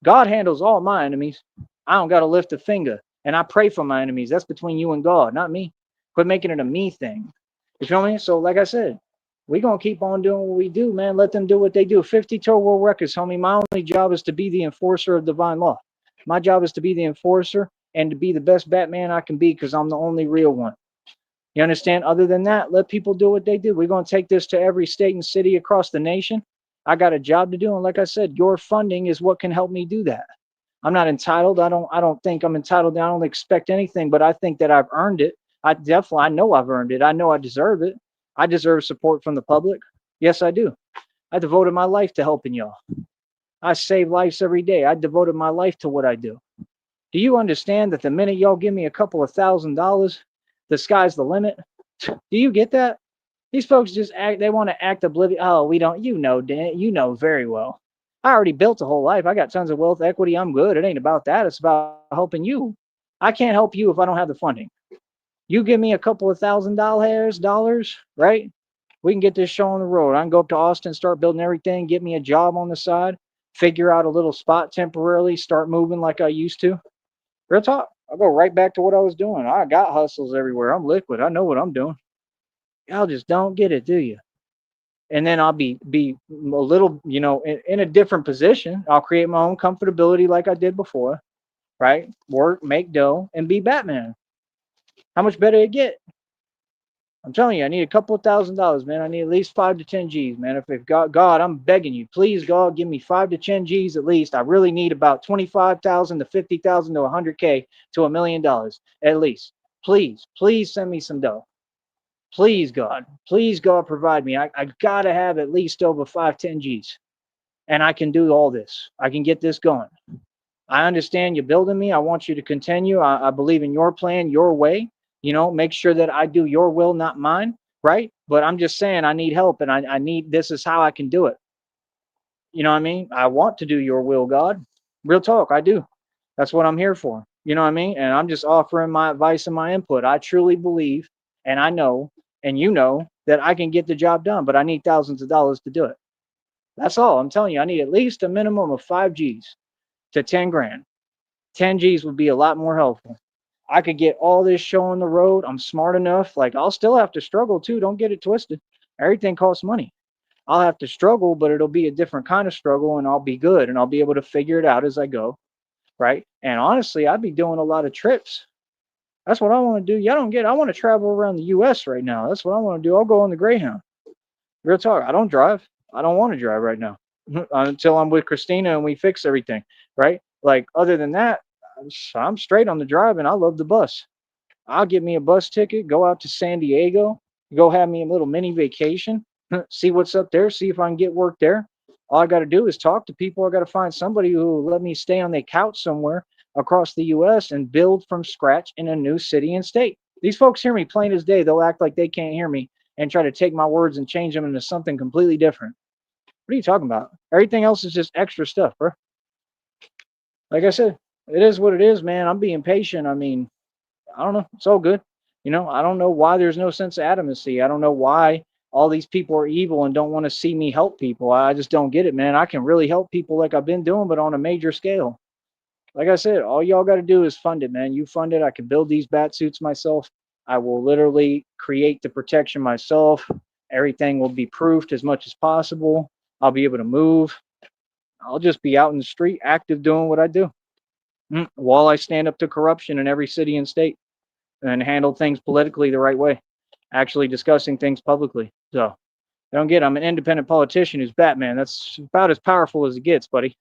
A: God handles all my enemies. I don't got to lift a finger. And I pray for my enemies. That's between you and God, not me. Quit making it a me thing. You feel me? So, like I said, we going to keep on doing what we do, man. Let them do what they do. 52 world records, homie. My only job is to be the enforcer of divine law. My job is to be the enforcer and to be the best Batman I can be because I'm the only real one. You understand? Other than that, let people do what they do. We're going to take this to every state and city across the nation. I got a job to do. And like I said, your funding is what can help me do that. I'm not entitled. I don't think I'm entitled. I don't expect anything, but I think that I've earned it. I know I've earned it. I know I deserve it. I deserve support from the public. Yes, I do. I devoted my life to helping y'all. I save lives every day. I devoted my life to what I do. Do you understand that the minute y'all give me a couple of $1,000, the sky's the limit? Do you get that? These folks just act, they want to act oblivious. Oh, we don't, Dan, you know very well. I already built a whole life. I got tons of wealth, equity. I'm good. It ain't about that. It's about helping you. I can't help you if I don't have the funding. You give me a couple of $1,000, right? We can get this show on the road. I can go up to Austin, start building everything, get me a job on the side, figure out a little spot temporarily, start moving like I used to. Real talk. I'll go right back to what I was doing. I got hustles everywhere. I'm liquid. I know what I'm doing. Y'all just don't get it, do you? And then I'll be a little, in a different position. I'll create my own comfortability like I did before, right? Work, make dough, and be Batman. How much better it get? I'm telling you, I need a couple of $1,000s, man. I need at least 5 to 10 G's, man. If God, I'm begging you, please, God, give me 5 to 10 G's at least. I really need about 25,000 to 50,000 to 100K to $1 million at least. Please send me some dough. Please, God, provide me. I gotta have at least over 5, 10 G's, and I can do all this. I can get this going. I understand you're building me. I want you to continue. I believe in your plan, your way. Make sure that I do your will, not mine. Right? But I'm just saying I need help, and I need this is how I can do it. You know what I mean? I want to do your will, God. Real talk, I do. That's what I'm here for. You know what I mean? And I'm just offering my advice and my input. I truly believe, and I know, and that I can get the job done, but I need thousands of dollars to do it. That's all. I'm telling you, I need at least a minimum of 5 G's to 10 grand. 10 G's would be a lot more helpful. I could get all this show on the road. I'm smart enough. Like, I'll still have to struggle too. Don't get it twisted. Everything costs money. I'll have to struggle, but it'll be a different kind of struggle, and I'll be good, and I'll be able to figure it out as I go. Right? And honestly, I'd be doing a lot of trips. That's what I want to do. Y'all don't get it. I want to travel around the US right now. That's what I want to do. I'll go on the Greyhound. Real talk. I don't drive. I don't want to drive right now until I'm with Christina and we fix everything. Right? Like, other than that, I'm straight on the drive, and I love the bus. I'll get me a bus ticket, go out to San Diego, go have me a little mini vacation, see what's up there, see if I can get work there. All I got to do is talk to people. I got to find somebody who will let me stay on their couch somewhere across the US and build from scratch in a new city and state. These folks hear me plain as day. They'll act like they can't hear me and try to take my words and change them into something completely different. What are you talking about? Everything else is just extra stuff, bro. Like I said, it is what it is, man. I'm being patient. I mean, I don't know. It's all good. I don't know why there's no sense of adamancy. I don't know why all these people are evil and don't want to see me help people. I just don't get it, man. I can really help people like I've been doing, but on a major scale. Like I said, all y'all got to do is fund it, man. You fund it. I can build these bat suits myself. I will literally create the protection myself. Everything will be proofed as much as possible. I'll be able to move. I'll just be out in the street, active, doing what I do, while I stand up to corruption in every city and state and handle things politically the right way, actually discussing things publicly. So I don't get it. I'm an independent politician who's Batman. That's about as powerful as it gets, buddy.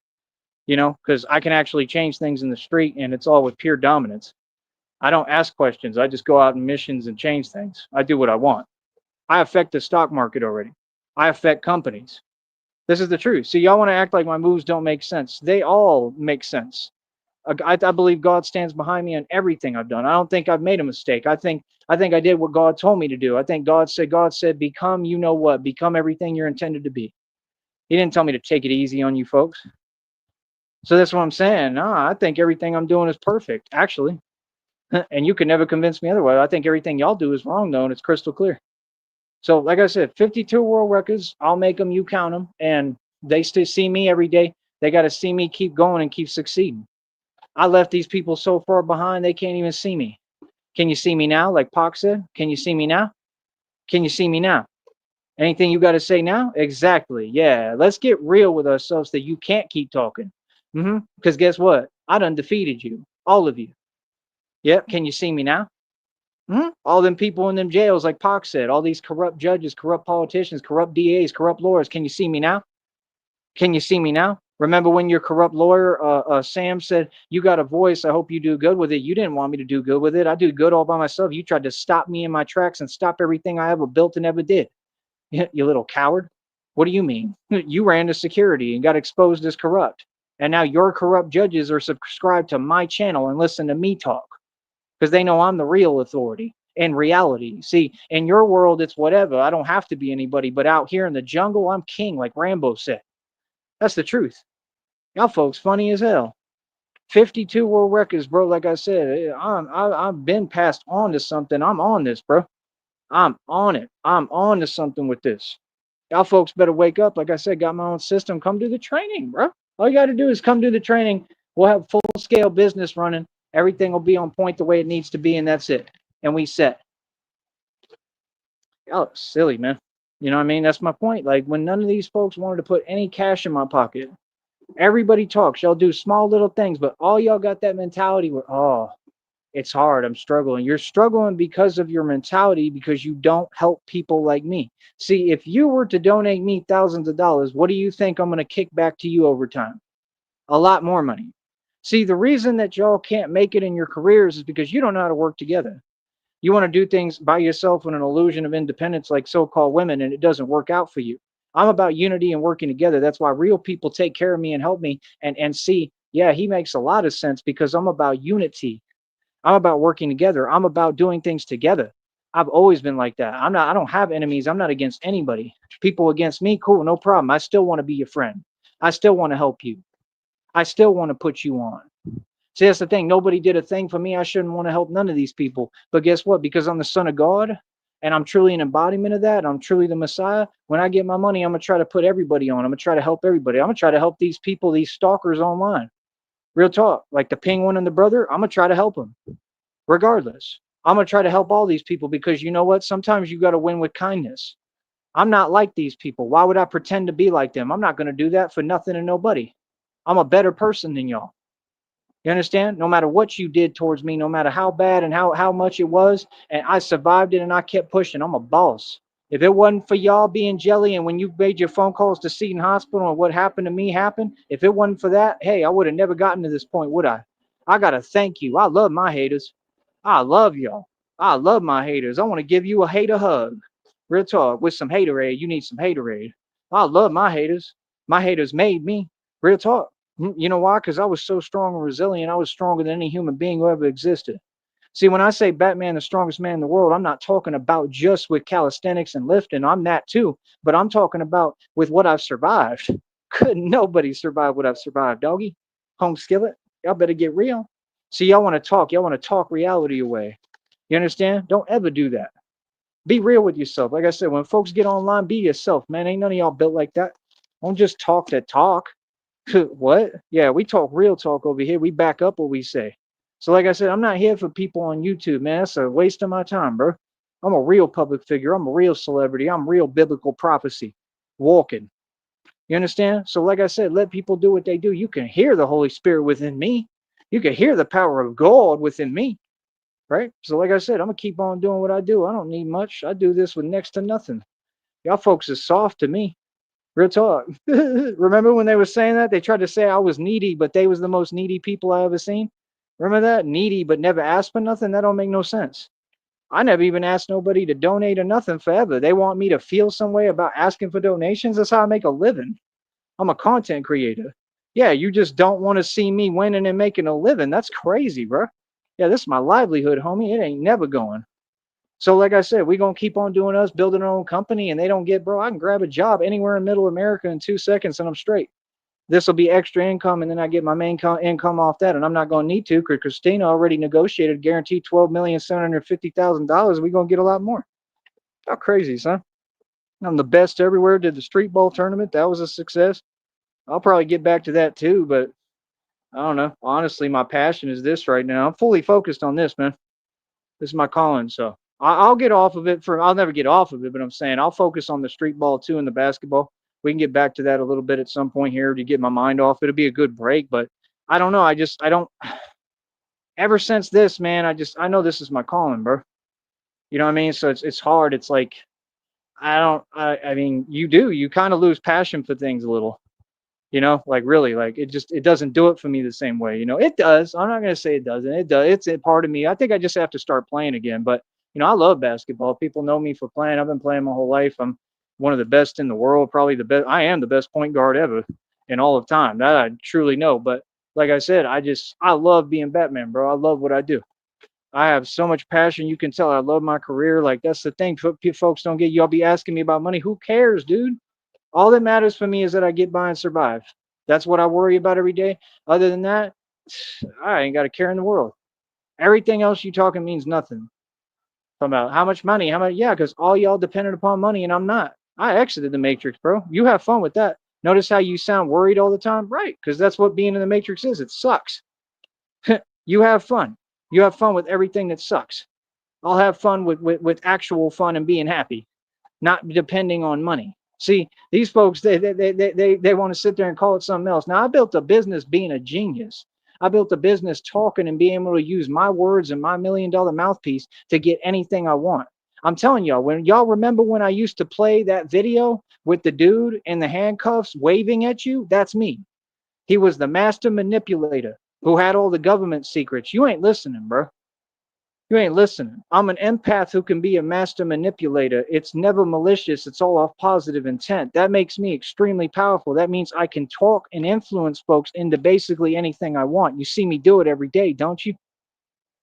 A: Because I can actually change things in the street and it's all with pure dominance. I don't ask questions. I just go out in missions and change things. I do what I want. I affect the stock market already. I affect companies. This is the truth. See, y'all want to act like my moves don't make sense. They all make sense. I believe God stands behind me on everything I've done. I don't think I've made a mistake. I think I did what God told me to do. I think God said, become you know what, become everything you're intended to be. He didn't tell me to take it easy on you folks. So that's what I'm saying. Nah, I think everything I'm doing is perfect, actually. And you can never convince me otherwise. I think everything y'all do is wrong, though, and it's crystal clear. So, like I said, 52 world records. I'll make them. You count them, and they still see me every day. They got to see me keep going and keep succeeding. I left these people so far behind they can't even see me. Can you see me now? Like Pac said, can you see me now? Can you see me now? Anything you got to say now? Exactly. Yeah. Let's get real with ourselves that you can't keep talking. Because guess what? I done defeated you, all of you. Yep. Can you see me now? All them people in them jails, like Pac said, all these corrupt judges, corrupt politicians, corrupt DAs, corrupt lawyers. Can you see me now? Can you see me now? Remember when your corrupt lawyer, Sam, said, you got a voice. I hope you do good with it. You didn't want me to do good with it. I do good all by myself. You tried to stop me in my tracks and stop everything I ever built and ever did. You little coward. What do you mean? You ran to security and got exposed as corrupt. And now your corrupt judges are subscribed to my channel and listen to me talk because they know I'm the real authority in reality. See, in your world, it's whatever. I don't have to be anybody. But out here in the jungle, I'm king, like Rambo said. That's the truth. Y'all folks funny as hell. 52 world records, bro. Like I said, I've been passed on to something. I'm on this, bro. I'm on it. I'm on to something with this. Y'all folks better wake up. Like I said, got my own system. Come do the training, bro. All you got to do is come do the training. We'll have full scale business running. Everything will be on point the way it needs to be, and that's it. And we set. Y'all silly, man. You know what I mean? That's my point. Like when none of these folks wanted to put any cash in my pocket, everybody talks. Y'all do small little things, but all y'all got that mentality where, oh, it's hard. I'm struggling. You're struggling because of your mentality because you don't help people like me. See, if you were to donate me thousands of dollars, what do you think I'm going to kick back to you over time? A lot more money. See, the reason that y'all can't make it in your careers is because you don't know how to work together. You want to do things by yourself with an illusion of independence like so-called women, and it doesn't work out for you. I'm about unity and working together. That's why real people take care of me and help me and see, yeah, he makes a lot of sense because I'm about unity. I'm about working together. I'm about doing things together. I've always been like that. I don't have enemies. I'm not against anybody. People against me, cool, no problem. I still want to be your friend. I still want to help you. I still want to put you on. See, that's the thing. Nobody did a thing for me. I shouldn't want to help none of these people. But guess what? Because I'm the son of God and I'm truly an embodiment of that. I'm truly the Messiah. When I get my money, I'm going to try to put everybody on. I'm going to try to help everybody. I'm going to try to help these people, these stalkers online. Real talk. Like the penguin and the brother, I'm going to try to help them regardless. I'm going to try to help all these people because you know what? Sometimes you got to win with kindness. I'm not like these people. Why would I pretend to be like them? I'm not going to do that for nothing and nobody. I'm a better person than y'all. You understand? No matter what you did towards me, no matter how bad and how much it was, and I survived it and I kept pushing. I'm a boss. If it wasn't for y'all being jelly and when you made your phone calls to Seton Hospital and what happened to me happened, if it wasn't for that, hey, I would have never gotten to this point, would I? I got to thank you. I love my haters. I love y'all. I love my haters. I want to give you a hater hug. Real talk. With some haterade, you need some haterade. I love my haters. My haters made me. Real talk. You know why? Because I was so strong and resilient. I was stronger than any human being who ever existed. See, when I say Batman, the strongest man in the world, I'm not talking about just with calisthenics and lifting. I'm that too. But I'm talking about with what I've survived. Couldn't nobody survive what I've survived, doggy. Home skillet. Y'all better get real. See, y'all want to talk. Y'all want to talk reality away. You understand? Don't ever do that. Be real with yourself. Like I said, when folks get online, be yourself, man. Ain't none of y'all built like that. Don't just talk that talk. What? Yeah, we talk real talk over here. We back up what we say. So, like I said, I'm not here for people on YouTube, man. That's a waste of my time, bro. I'm a real public figure. I'm a real celebrity. I'm real biblical prophecy walking. You understand? So, like I said, let people do what they do. You can hear the Holy Spirit within me. You can hear the power of God within me, right? So, like I said, I'm gonna keep on doing what I do. I don't need much. I do this with next to nothing. Y'all folks is soft to me. Real talk. Remember when they were saying that? They tried to say I was needy, but they was the most needy people I ever seen. Remember that? Needy, but never asked for nothing? That don't make no sense. I never even asked nobody to donate or nothing forever. They want me to feel some way about asking for donations. That's how I make a living. I'm a content creator. Yeah, you just don't want to see me winning and making a living. That's crazy, bro. Yeah, this is my livelihood, homie. It ain't never going. So, like I said, we're going to keep on doing us, building our own company, and they don't get, bro, I can grab a job anywhere in middle America in 2 seconds and I'm straight. This will be extra income, and then I get my main income off that, and I'm not going to need to because Christina already negotiated guaranteed $12,750,000. We're going to get a lot more. How crazy, son? I'm the best everywhere. Did the street ball tournament. That was a success. I'll probably get back to that too, but I don't know. Honestly, my passion is this right now. I'm fully focused on this, man. This is my calling. So I'll get off of it I'll never get off of it, but I'm saying I'll focus on the street ball too and the basketball. We can get back to that a little bit at some point here to get my mind off. It'll be a good break, but I don't know. I don't, ever since this, man, I know this is my calling, bro. You know what I mean? So it's hard. It's like, I mean, you kind of lose passion for things a little. You know, like really, like it doesn't do it for me the same way. You know, it does. I'm not gonna say it doesn't. It does. It's a part of me. I think I just have to start playing again. But I love basketball. People know me for playing. I've been playing my whole life. I'm one of the best in the world, probably the best. I am the best point guard ever in all of time. That I truly know. But like I said, I love being Batman, bro. I love what I do. I have so much passion. You can tell I love my career. Like that's the thing. Folks don't get. Y'all be asking me about money. Who cares, dude? All that matters for me is that I get by and survive. That's what I worry about every day. Other than that, I ain't got a care in the world. Everything else you talking means nothing. Talking about how much money, how much, yeah, because all y'all dependent upon money and I'm not. I exited the Matrix, bro. You have fun with that. Notice how you sound worried all the time? Right, because that's what being in the Matrix is. It sucks. You have fun. You have fun with everything that sucks. I'll have fun with actual fun and being happy, not depending on money. See, these folks, they want to sit there and call it something else. Now, I built a business being a genius. I built a business talking and being able to use my words and my $1 million mouthpiece to get anything I want. I'm telling y'all, when y'all remember when I used to play that video with the dude in the handcuffs waving at you, that's me. He was the master manipulator who had all the government secrets. You ain't listening, bro. You ain't listening. I'm an empath who can be a master manipulator. It's never malicious. It's all off positive intent. That makes me extremely powerful. That means I can talk and influence folks into basically anything I want. You see me do it every day, don't you?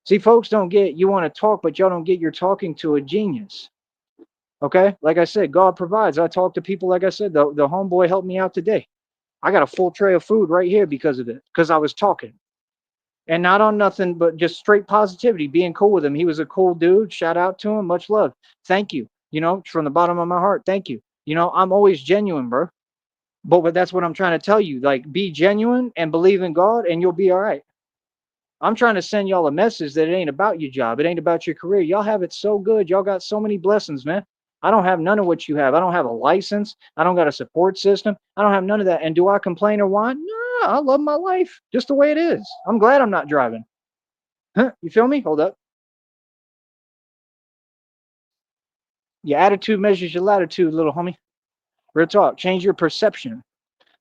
A: See, folks don't get, you want to talk, but y'all don't get you're talking to a genius. Okay? Like I said, God provides. I talk to people, like I said, the homeboy helped me out today. I got a full tray of food right here because of it, because I was talking. And not on nothing but just straight positivity, being cool with him. He was a cool dude. Shout out to him. Much love. Thank you. From the bottom of my heart, thank you. I'm always genuine, bro. But that's what I'm trying to tell you. Like, be genuine and believe in God, and you'll be all right. I'm trying to send y'all a message that it ain't about your job. It ain't about your career. Y'all have it so good. Y'all got so many blessings, man. I don't have none of what you have. I don't have a license. I don't got a support system. I don't have none of that. And do I complain or whine? No, I love my life just the way it is. I'm glad I'm not driving. Huh? You feel me? Hold up. Your attitude measures your latitude, little homie. Real talk. Change your perception.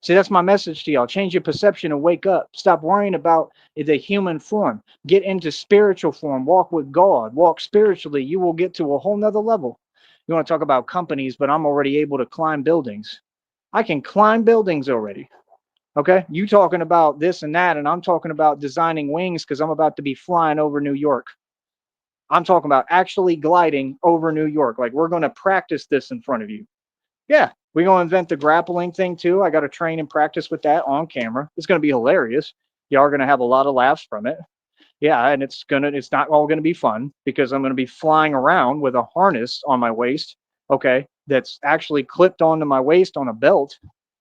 A: See, that's my message to y'all. Change your perception and wake up. Stop worrying about the human form. Get into spiritual form. Walk with God. Walk spiritually. You will get to a whole nother level. You want to talk about companies, but I'm already able to climb buildings. I can climb buildings already. Okay? You talking about this and that, and I'm talking about designing wings because I'm about to be flying over New York. I'm talking about actually gliding over New York. Like, we're going to practice this in front of you. Yeah, we're going to invent the grappling thing too. I got to train and practice with that on camera. It's going to be hilarious. Y'all are going to have a lot of laughs from it. Yeah, and it's not all gonna be fun because I'm gonna be flying around with a harness on my waist, okay, that's actually clipped onto my waist on a belt,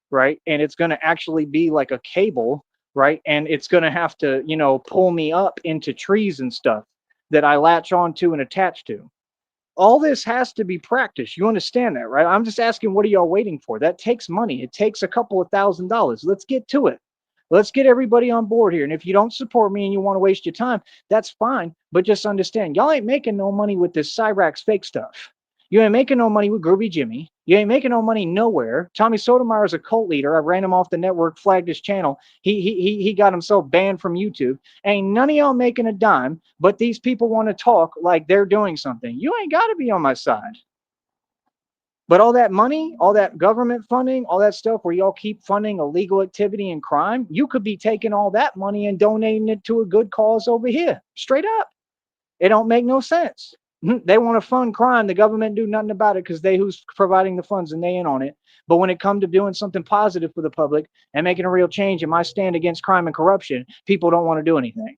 A: right? And it's gonna actually be like a cable, right? And it's gonna have to, pull me up into trees and stuff that I latch onto and attach to. All this has to be practiced. You understand that, right? I'm just asking, what are y'all waiting for? That takes money. It takes a couple of $1,000s. Let's get to it. Let's get everybody on board here. And if you don't support me and you want to waste your time, that's fine. But just understand, y'all ain't making no money with this Cyrax fake stuff. You ain't making no money with Groovy Jimmy. You ain't making no money nowhere. Tommy Sotomayor is a cult leader. I ran him off the network, flagged his channel. He got himself banned from YouTube. Ain't none of y'all making a dime, but these people want to talk like they're doing something. You ain't got to be on my side. But all that money, all that government funding, all that stuff where y'all keep funding illegal activity and crime, you could be taking all that money and donating it to a good cause over here. Straight up. It don't make no sense. They want to fund crime. The government do nothing about it because they who's providing the funds and they in on it. But when it comes to doing something positive for the public and making a real change in my stand against crime and corruption, people don't want to do anything.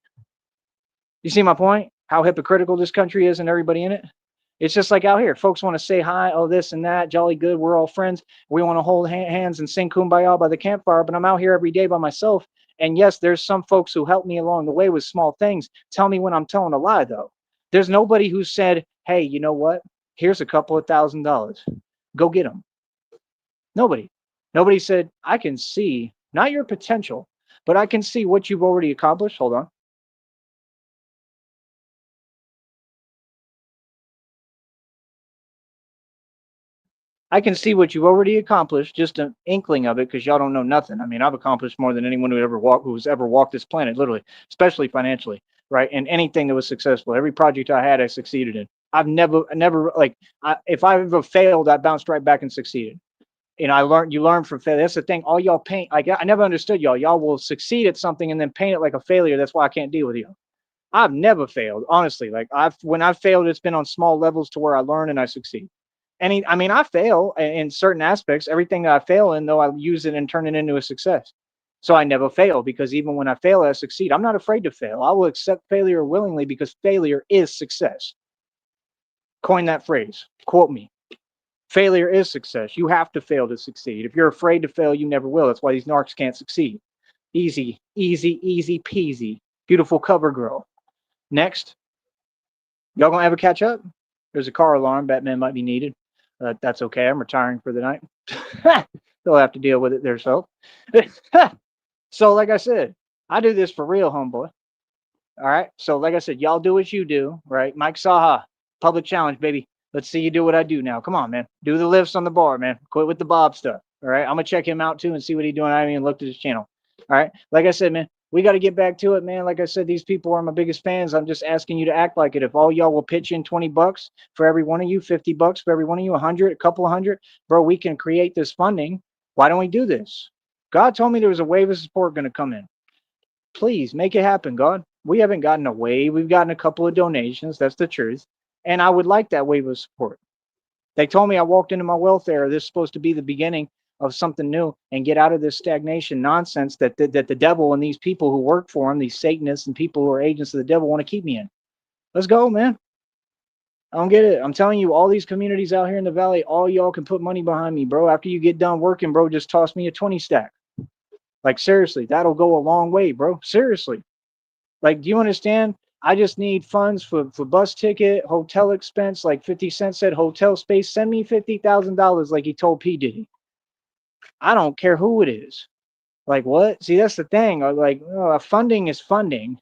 A: You see my point? How hypocritical this country is and everybody in it? It's just like out here. Folks want to say hi, oh, this and that, jolly good, we're all friends. We want to hold hands and sing kumbaya by the campfire, but I'm out here every day by myself. And yes, there's some folks who help me along the way with small things. Tell me when I'm telling a lie, though. There's nobody who said, hey, you know what? Here's a couple of $1,000. Go get them. Nobody. Nobody said, I can see, not your potential, but I can see what you've already accomplished. Hold on. I can see what you've already accomplished, just an inkling of it, because y'all don't know nothing. I mean, I've accomplished more than anyone who's ever walked this planet, literally, especially financially, right? And anything that was successful, every project I had, I succeeded in. I've never like, if I ever failed, I bounced right back and succeeded. And you learn from failure. That's the thing. All y'all paint, like, I never understood y'all. Y'all will succeed at something and then paint it like a failure. That's why I can't deal with you. I've never failed, honestly. Like, when I've failed, it's been on small levels to where I learn and I succeed. I mean, I fail in certain aspects. Everything that I fail in, though, I use it and turn it into a success. So I never fail, because even when I fail, I succeed. I'm not afraid to fail. I will accept failure willingly because failure is success. Coin that phrase. Quote me. Failure is success. You have to fail to succeed. If you're afraid to fail, you never will. That's why these narcs can't succeed. Easy, easy, easy peasy. Beautiful cover girl. Next. Y'all gonna ever catch up? There's a car alarm. Batman might be needed. That's okay. I'm retiring for the night. They'll have to deal with it themselves. So, like I said, I do this for real, homeboy. All right. So, like I said, y'all do what you do, right? Mike Saha, public challenge, baby. Let's see you do what I do now. Come on, man. Do the lifts on the bar, man. Quit with the Bob stuff. All right. I'm gonna check him out too and see what he's doing. I haven't even looked at his channel. All right. Like I said, man, we got to get back to it, man. Like I said, these people are my biggest fans. I'm just asking you to act like it. If all y'all will pitch in $20 for every one of you, $50 for every one of you, 100, a couple of hundred, bro, we can create this funding. Why don't we do this? God told me there was a wave of support going to come in. Please make it happen, God. We haven't gotten a wave. We've gotten a couple of donations. That's the truth. And I would like that wave of support. They told me I walked into my wealth era. This is supposed to be the beginning of something new and get out of this stagnation nonsense that the devil and these people who work for him, these Satanists and people who are agents of the devil, want to keep me in. Let's go, man. I don't get it. I'm telling you, all these communities out here in the valley, all y'all can put money behind me, bro. After you get done working, bro, just toss me a 20 stack. Like, seriously, that'll go a long way, bro. Seriously. Like, do you understand? I just need funds for bus ticket, hotel expense. Like 50 Cent said, hotel space. Send me $50,000 like he told P. Diddy. I don't care who it is. Like, what? See, that's the thing. Like, funding is funding.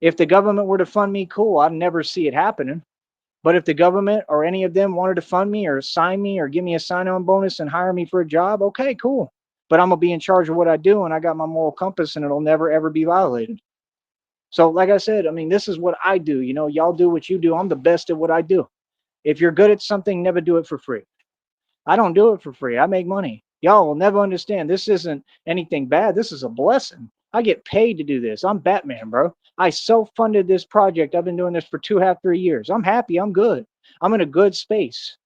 A: If the government were to fund me, cool. I'd never see it happening. But if the government or any of them wanted to fund me or sign me or give me a sign-on bonus and hire me for a job, okay, cool. But I'm going to be in charge of what I do, and I got my moral compass, and it'll never, ever be violated. So, like I said, I mean, this is what I do. You know, y'all do what you do. I'm the best at what I do. If you're good at something, never do it for free. I don't do it for free. I make money. Y'all will never understand. This isn't anything bad. This is a blessing. I get paid to do this. I'm Batman, bro. I self-funded this project. I've been doing this for 2.5, 3 years. I'm happy. I'm good. I'm in a good space.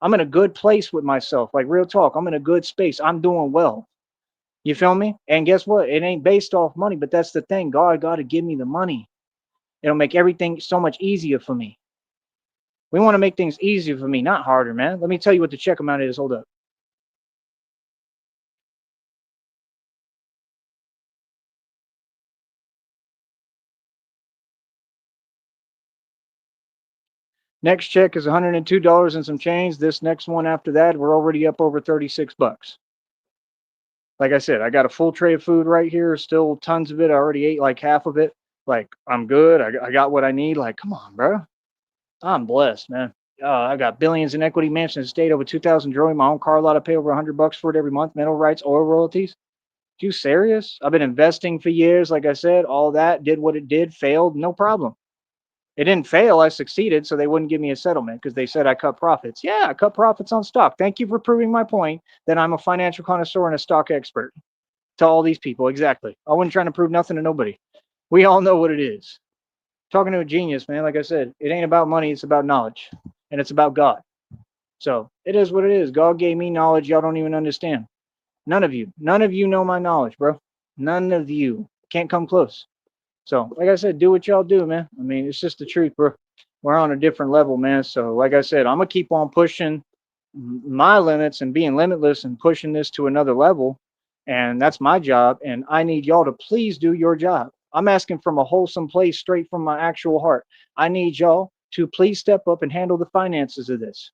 A: I'm in a good place with myself. Like, real talk. I'm in a good space. I'm doing well. You feel me? And guess what? It ain't based off money, but that's the thing. God got to give me the money. It'll make everything so much easier for me. We want to make things easier for me, not harder, man. Let me tell you what the check amount is. Hold up. Next check is $102 and some change. This next one after that, we're already up over 36 bucks. Like I said, I got a full tray of food right here, still tons of it. I already ate like half of it. Like, I'm good. I got what I need. Like, come on, bro. I'm blessed, man. I got billions in equity, mansion estate, over 2,000 jewelry, my own car lot. I pay over $100 for it every month. Metal rights, oil royalties. You serious? I've been investing for years. Like I said, all that did what it did, failed, no problem. It didn't fail. I succeeded, so they wouldn't give me a settlement because they said I cut profits. Yeah, I cut profits on stock. Thank you for proving my point that I'm a financial connoisseur and a stock expert to all these people. Exactly. I wasn't trying to prove nothing to nobody. We all know what it is. Talking to a genius, man. Like I said, it ain't about money. It's about knowledge, and it's about God. So it is what it is. God gave me knowledge y'all don't even understand. None of you know my knowledge, bro. None of you can't come close. So, like I said, do what y'all do, man. I mean, it's just the truth, bro. We're on a different level, man. So, like I said, I'm gonna keep on pushing my limits and being limitless and pushing this to another level. And that's my job. And I need y'all to please do your job. I'm asking from a wholesome place, straight from my actual heart. I need y'all to please step up and handle the finances of this.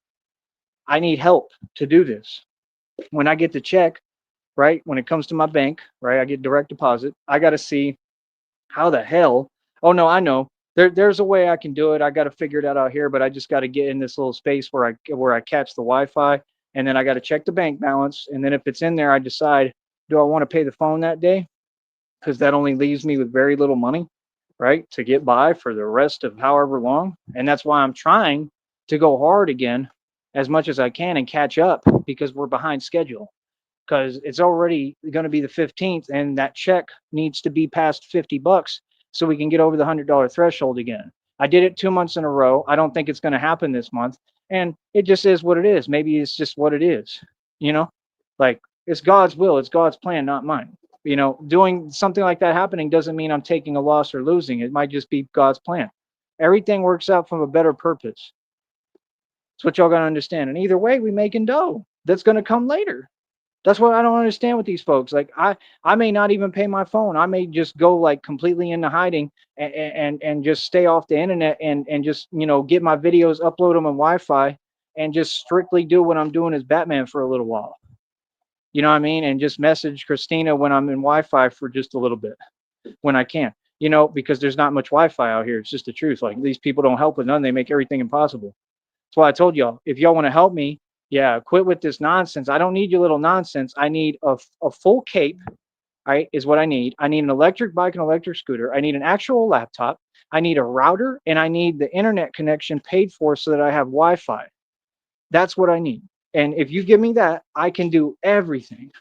A: I need help to do this. When I get the check, right? When it comes to my bank, right? I get direct deposit. I got to see how the hell. Oh no, I know. There's a way I can do it. I got to figure it out here, but I just got to get in this little space where I catch the Wi-Fi, and then I got to check the bank balance, and then if it's in there, I decide, do I want to pay the phone that day? Because that only leaves me with very little money, right, to get by for the rest of however long. And that's why I'm trying to go hard again as much as I can and catch up because we're behind schedule because it's already going to be the 15th and that check needs to be past 50 bucks so we can get over the $100 threshold again. I did it 2 months in a row. I don't think it's going to happen this month. And it just is what it is. Maybe it's just what it is, you know, like it's God's will. It's God's plan, not mine. Doing something like that happening doesn't mean I'm taking a loss or losing. It might just be God's plan. Everything works out from a better purpose. That's what y'all got to understand. And either way, we making dough. That's going to come later. That's what I don't understand with these folks. Like I may not even pay my phone. I may just go like completely into hiding and just stay off the internet and just get my videos, upload them on Wi-Fi, and just strictly do what I'm doing as Batman for a little while. You know what I mean? And just message Christina when I'm in Wi-Fi for just a little bit when I can. Because there's not much Wi-Fi out here. It's just the truth. Like these people don't help with none. They make everything impossible. That's why I told y'all, if y'all want to help me, yeah, quit with this nonsense. I don't need your little nonsense. I need a full cape, right, is what I need. I need an electric bike and electric scooter. I need an actual laptop. I need a router, and I need the internet connection paid for so that I have Wi-Fi. That's what I need. And if you give me that, I can do everything.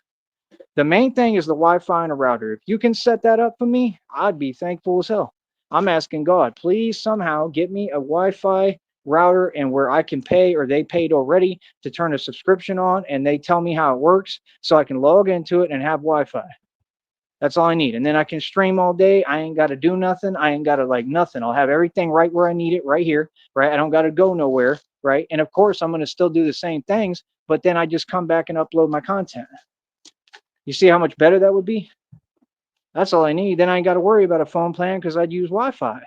A: The main thing is the Wi-Fi and a router. If you can set that up for me, I'd be thankful as hell. I'm asking God, please somehow get me a Wi-Fi router and where I can pay, or they paid already to turn a subscription on and they tell me how it works so I can log into it and have Wi-Fi. That's all I need. And then I can stream all day. I ain't got to do nothing. I ain't got to like nothing. I'll have everything right where I need it right here, right? I don't got to go nowhere, right? And of course, I'm going to still do the same things, but then I just come back and upload my content. You see how much better that would be? That's all I need. Then I ain't got to worry about a phone plan because I'd use Wi-Fi.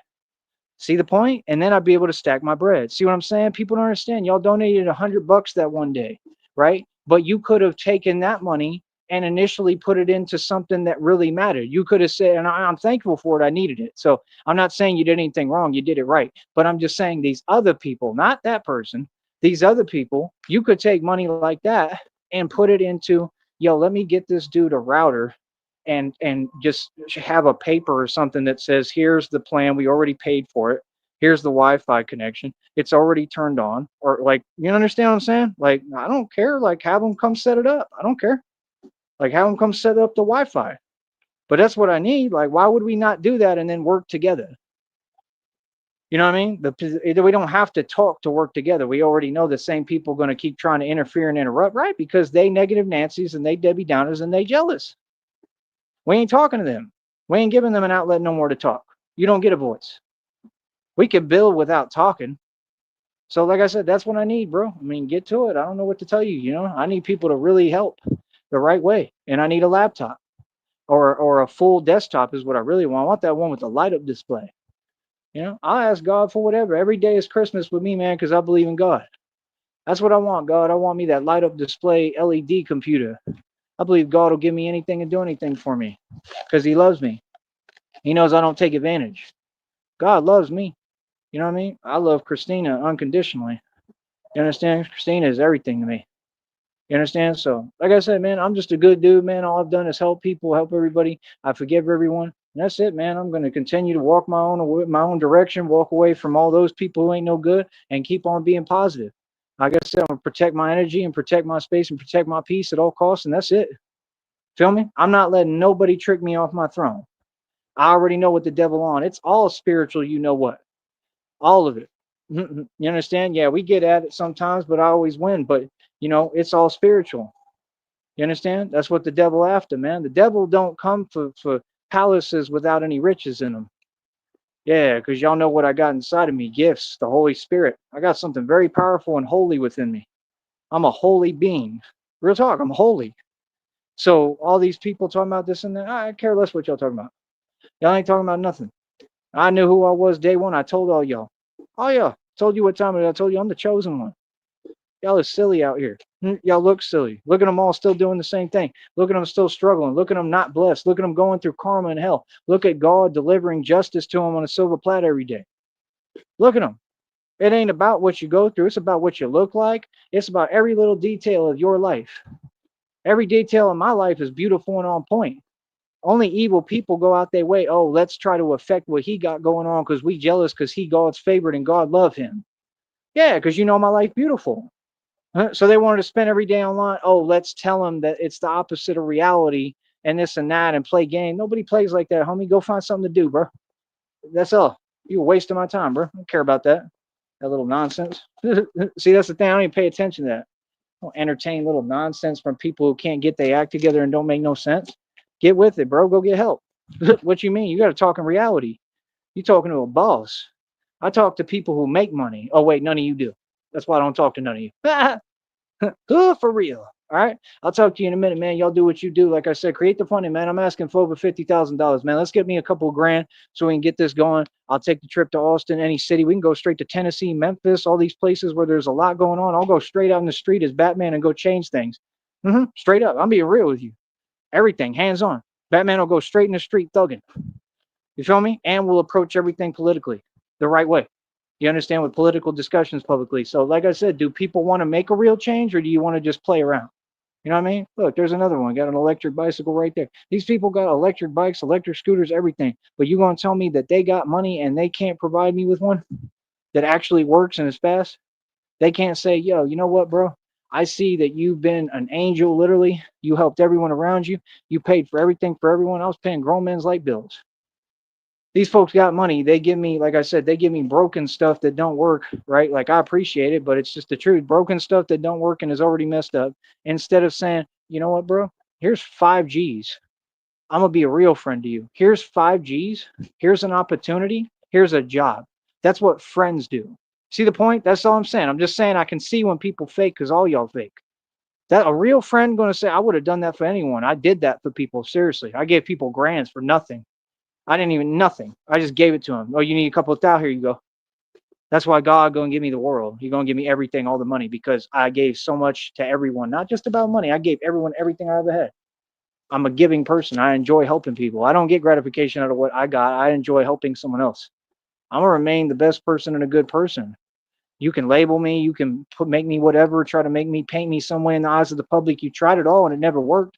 A: See the point? And then I'd be able to stack my bread. See what I'm saying? People don't understand. Y'all donated $100 that one day, right? But you could have taken that money and initially put it into something that really mattered. You could have said, and I'm thankful for it. I needed it. So I'm not saying you did anything wrong. You did it right. But I'm just saying these other people, not that person, these other people, you could take money like that and put it into, yo, let me get this dude a router and just have a paper or something that says, here's the plan, we already paid for it, here's the Wi-Fi connection, it's already turned on. Or like, you understand what I'm saying? Like, I don't care. Like, have them come set it up. I don't care. Like, have them come set up the Wi-Fi. But that's what I need. Like, why would we not do that and then work together? You know what I mean? We don't have to talk to work together. We already know the same people are going to keep trying to interfere and interrupt, right? Because they negative Nancy's and they Debbie Downers and they jealous. We ain't talking to them. We ain't giving them an outlet no more to talk. You don't get a voice. We can build without talking. So like I said, that's what I need, bro. I mean, get to it. I don't know what to tell you. You know, I need people to really help the right way, and I need a laptop or a full desktop is what I really want. I want that one with the light up display. You know, I'll ask God for whatever. Every day is Christmas with me, man, because I believe in God. That's what I want, God. I want me that light up display LED computer. I believe God will give me anything and do anything for me because He loves me. He knows I don't take advantage. God loves me. You know what I mean? I love Christina unconditionally. You understand? Christina is everything to me. You understand? So, like I said, man, I'm just a good dude, man. All I've done is help people, help everybody. I forgive everyone. And that's it, man. I'm going to continue to walk my own direction, walk away from all those people who ain't no good, and keep on being positive. Like I said, I'm going to protect my energy and protect my space and protect my peace at all costs, and that's it. Feel me? I'm not letting nobody trick me off my throne. I already know what the devil on. It's all spiritual, you know what? All of it. You understand? Yeah, we get at it sometimes, but I always win. But you know, it's all spiritual. You understand? That's what the devil after, man. The devil don't come for palaces without any riches in them. Yeah, because y'all know what I got inside of me, gifts, the Holy Spirit. I got something very powerful and holy within me. I'm a holy being. Real talk, I'm holy. So all these people talking about this and that, I care less what y'all talking about. Y'all ain't talking about nothing. I knew who I was day one. I told all y'all. Oh yeah, told you what time it is. I told you I'm the chosen one. Y'all are silly out here. Y'all look silly. Look at them all still doing the same thing. Look at them still struggling. Look at them not blessed. Look at them going through karma and hell. Look at God delivering justice to them on a silver platter every day. Look at them. It ain't about what you go through. It's about what you look like. It's about every little detail of your life. Every detail of my life is beautiful and on point. Only evil people go out their way. Oh, let's try to affect what he got going on because we jealous because he God's favorite and God love him. Yeah, because you know my life beautiful. So they wanted to spend every day online. Oh, let's tell them that it's the opposite of reality and this and that and play game. Nobody plays like that, homie. Go find something to do, bro. That's all. You're wasting my time, bro. I don't care about that. That little nonsense. See, that's the thing. I don't even pay attention to that. I don't entertain little nonsense from people who can't get their act together and don't make no sense. Get with it, bro. Go get help. What you mean? You got to talk in reality. You talking to a boss. I talk to people who make money. Oh, wait, none of you do. That's why I don't talk to none of you. For real. All right. I'll talk to you in a minute, man. Y'all do what you do. Like I said, create the funding, man. I'm asking for over $50,000, man. Let's get me a couple of grand so we can get this going. I'll take the trip to Austin, any city. We can go straight to Tennessee, Memphis, all these places where there's a lot going on. I'll go straight out in the street as Batman and go change things. Straight up. I'm being real with you. Everything, hands on. Batman will go straight in the street thugging. You feel me? And we'll approach everything politically the right way. You understand, with political discussions publicly. So, like I said, do people want to make a real change or do you want to just play around? You know what I mean? Look, there's another one. Got an electric bicycle right there. These people got electric bikes, electric scooters, everything. But you going to tell me that they got money and they can't provide me with one that actually works and is fast? They can't say, yo, you know what, bro? I see that you've been an angel, literally. You helped everyone around you. You paid for everything for everyone else, paying grown men's light bills. These folks got money. They give me, like I said, they give me broken stuff that don't work, right? Like I appreciate it, but it's just the truth. Broken stuff that don't work and is already messed up. Instead of saying, you know what, bro? Here's 5 G's. I'm gonna be a real friend to you. Here's 5 G's. Here's an opportunity. Here's a job. That's what friends do. See the point? That's all I'm saying. I'm just saying I can see when people fake because all y'all fake. That a real friend gonna say, I would have done that for anyone. I did that for people. Seriously. I gave people grants for nothing. I didn't even nothing. I just gave it to him. Oh, you need a couple of thou? Here you go. That's why God going to give me the world. He's going to give me everything, all the money, because I gave so much to everyone. Not just about money. I gave everyone everything I ever had. I'm a giving person. I enjoy helping people. I don't get gratification out of what I got. I enjoy helping someone else. I'm gonna remain the best person and a good person. You can label me. You can make me whatever. Try to make me paint me some way in the eyes of the public. You tried it all and it never worked.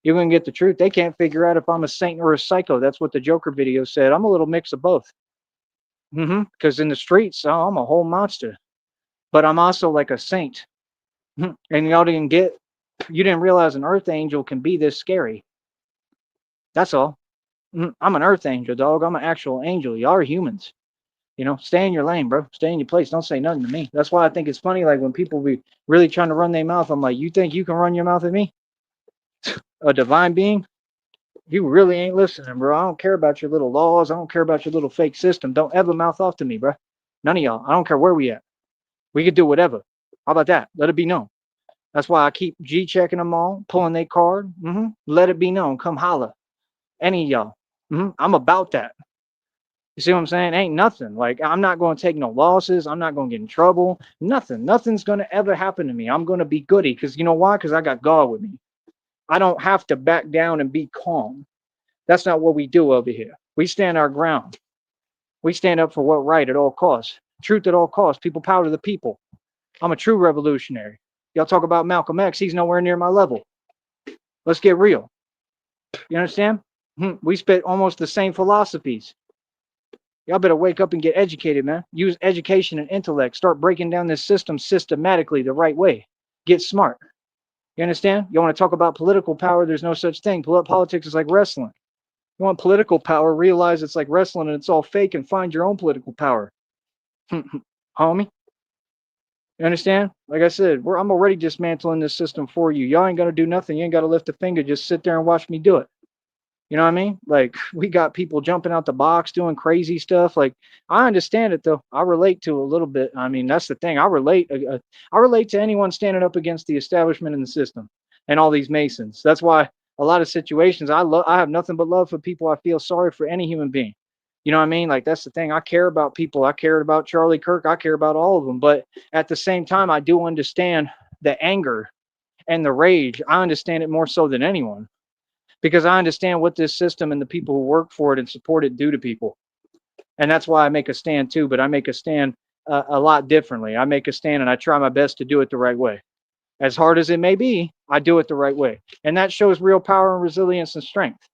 A: You're going to get the truth. They can't figure out if I'm a saint or a psycho. That's what the Joker video said. I'm a little mix of both. Because in the streets, oh, I'm a whole monster. But I'm also like a saint. And y'all you didn't realize an earth angel can be this scary. That's all. I'm an earth angel, dog. I'm an actual angel. Y'all are humans. You know, stay in your lane, bro. Stay in your place. Don't say nothing to me. That's why I think it's funny, like when people be really trying to run their mouth, I'm like, you think you can run your mouth at me? A divine being? You really ain't listening, bro. I don't care about your little laws. I don't care about your little fake system. Don't ever mouth off to me, bro. None of y'all. I don't care where we at. We could do whatever. How about that? Let it be known. That's why I keep G checking them all, pulling their card. Let it be known. Come holla. Any of y'all. I'm about that. You see what I'm saying? Ain't nothing. Like, I'm not going to take no losses. I'm not going to get in trouble. Nothing. Nothing's going to ever happen to me. I'm going to be goody. Because you know why? Because I got God with me. I don't have to back down and be calm. That's not what we do over here. We stand our ground. We stand up for what right at all costs. Truth at all costs. People power to the people. I'm a true revolutionary. Y'all talk about Malcolm X. He's nowhere near my level. Let's get real. You understand? We spit almost the same philosophies. Y'all better wake up and get educated, man. Use education and intellect. Start breaking down this system systematically the right way. Get smart. You understand? You want to talk about political power? There's no such thing. Politics is like wrestling. You want political power? Realize it's like wrestling and it's all fake and find your own political power. Homie? You understand? Like I said, I'm already dismantling this system for you. Y'all ain't going to do nothing. You ain't got to lift a finger. Just sit there and watch me do it. You know what I mean? Like, we got people jumping out the box, doing crazy stuff. Like, I understand it, though. I relate to it a little bit. I mean, that's the thing. I relate to anyone standing up against the establishment in the system and all these Masons. That's why a lot of situations, I have nothing but love for people. I feel sorry for any human being. You know what I mean? Like, that's the thing. I care about people. I cared about Charlie Kirk. I care about all of them. But at the same time, I do understand the anger and the rage. I understand it more so than anyone, because I understand what this system and the people who work for it and support it do to people. And that's why I make a stand too, but I make a stand a lot differently. I make a stand and I try my best to do it the right way. As hard as it may be, I do it the right way. And that shows real power and resilience and strength.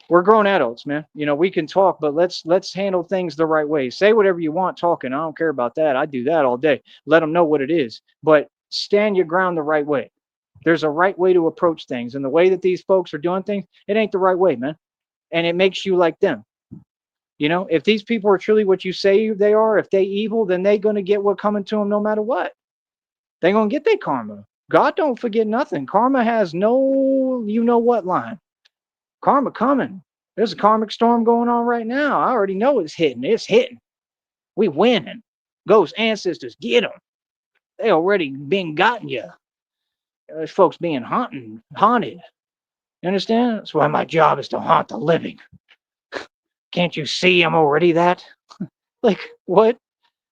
A: We're grown adults, man. You know, we can talk, but let's handle things the right way. Say whatever you want talking. I don't care about that. I do that all day. Let them know what it is. But stand your ground the right way. There's a right way to approach things. And the way that these folks are doing things, it ain't the right way, man. And it makes you like them. You know, if these people are truly what you say they are, if they evil, then they going to get what coming to them no matter what. They going to get their karma. God don't forget nothing. Karma has no you know what line. Karma coming. There's a karmic storm going on right now. I already know it's hitting. It's hitting. We winning. Ghost ancestors, get them. They already been gotten you. There's folks being haunted. You understand? That's why my job is to haunt the living. Can't you see I'm already that? Like, what?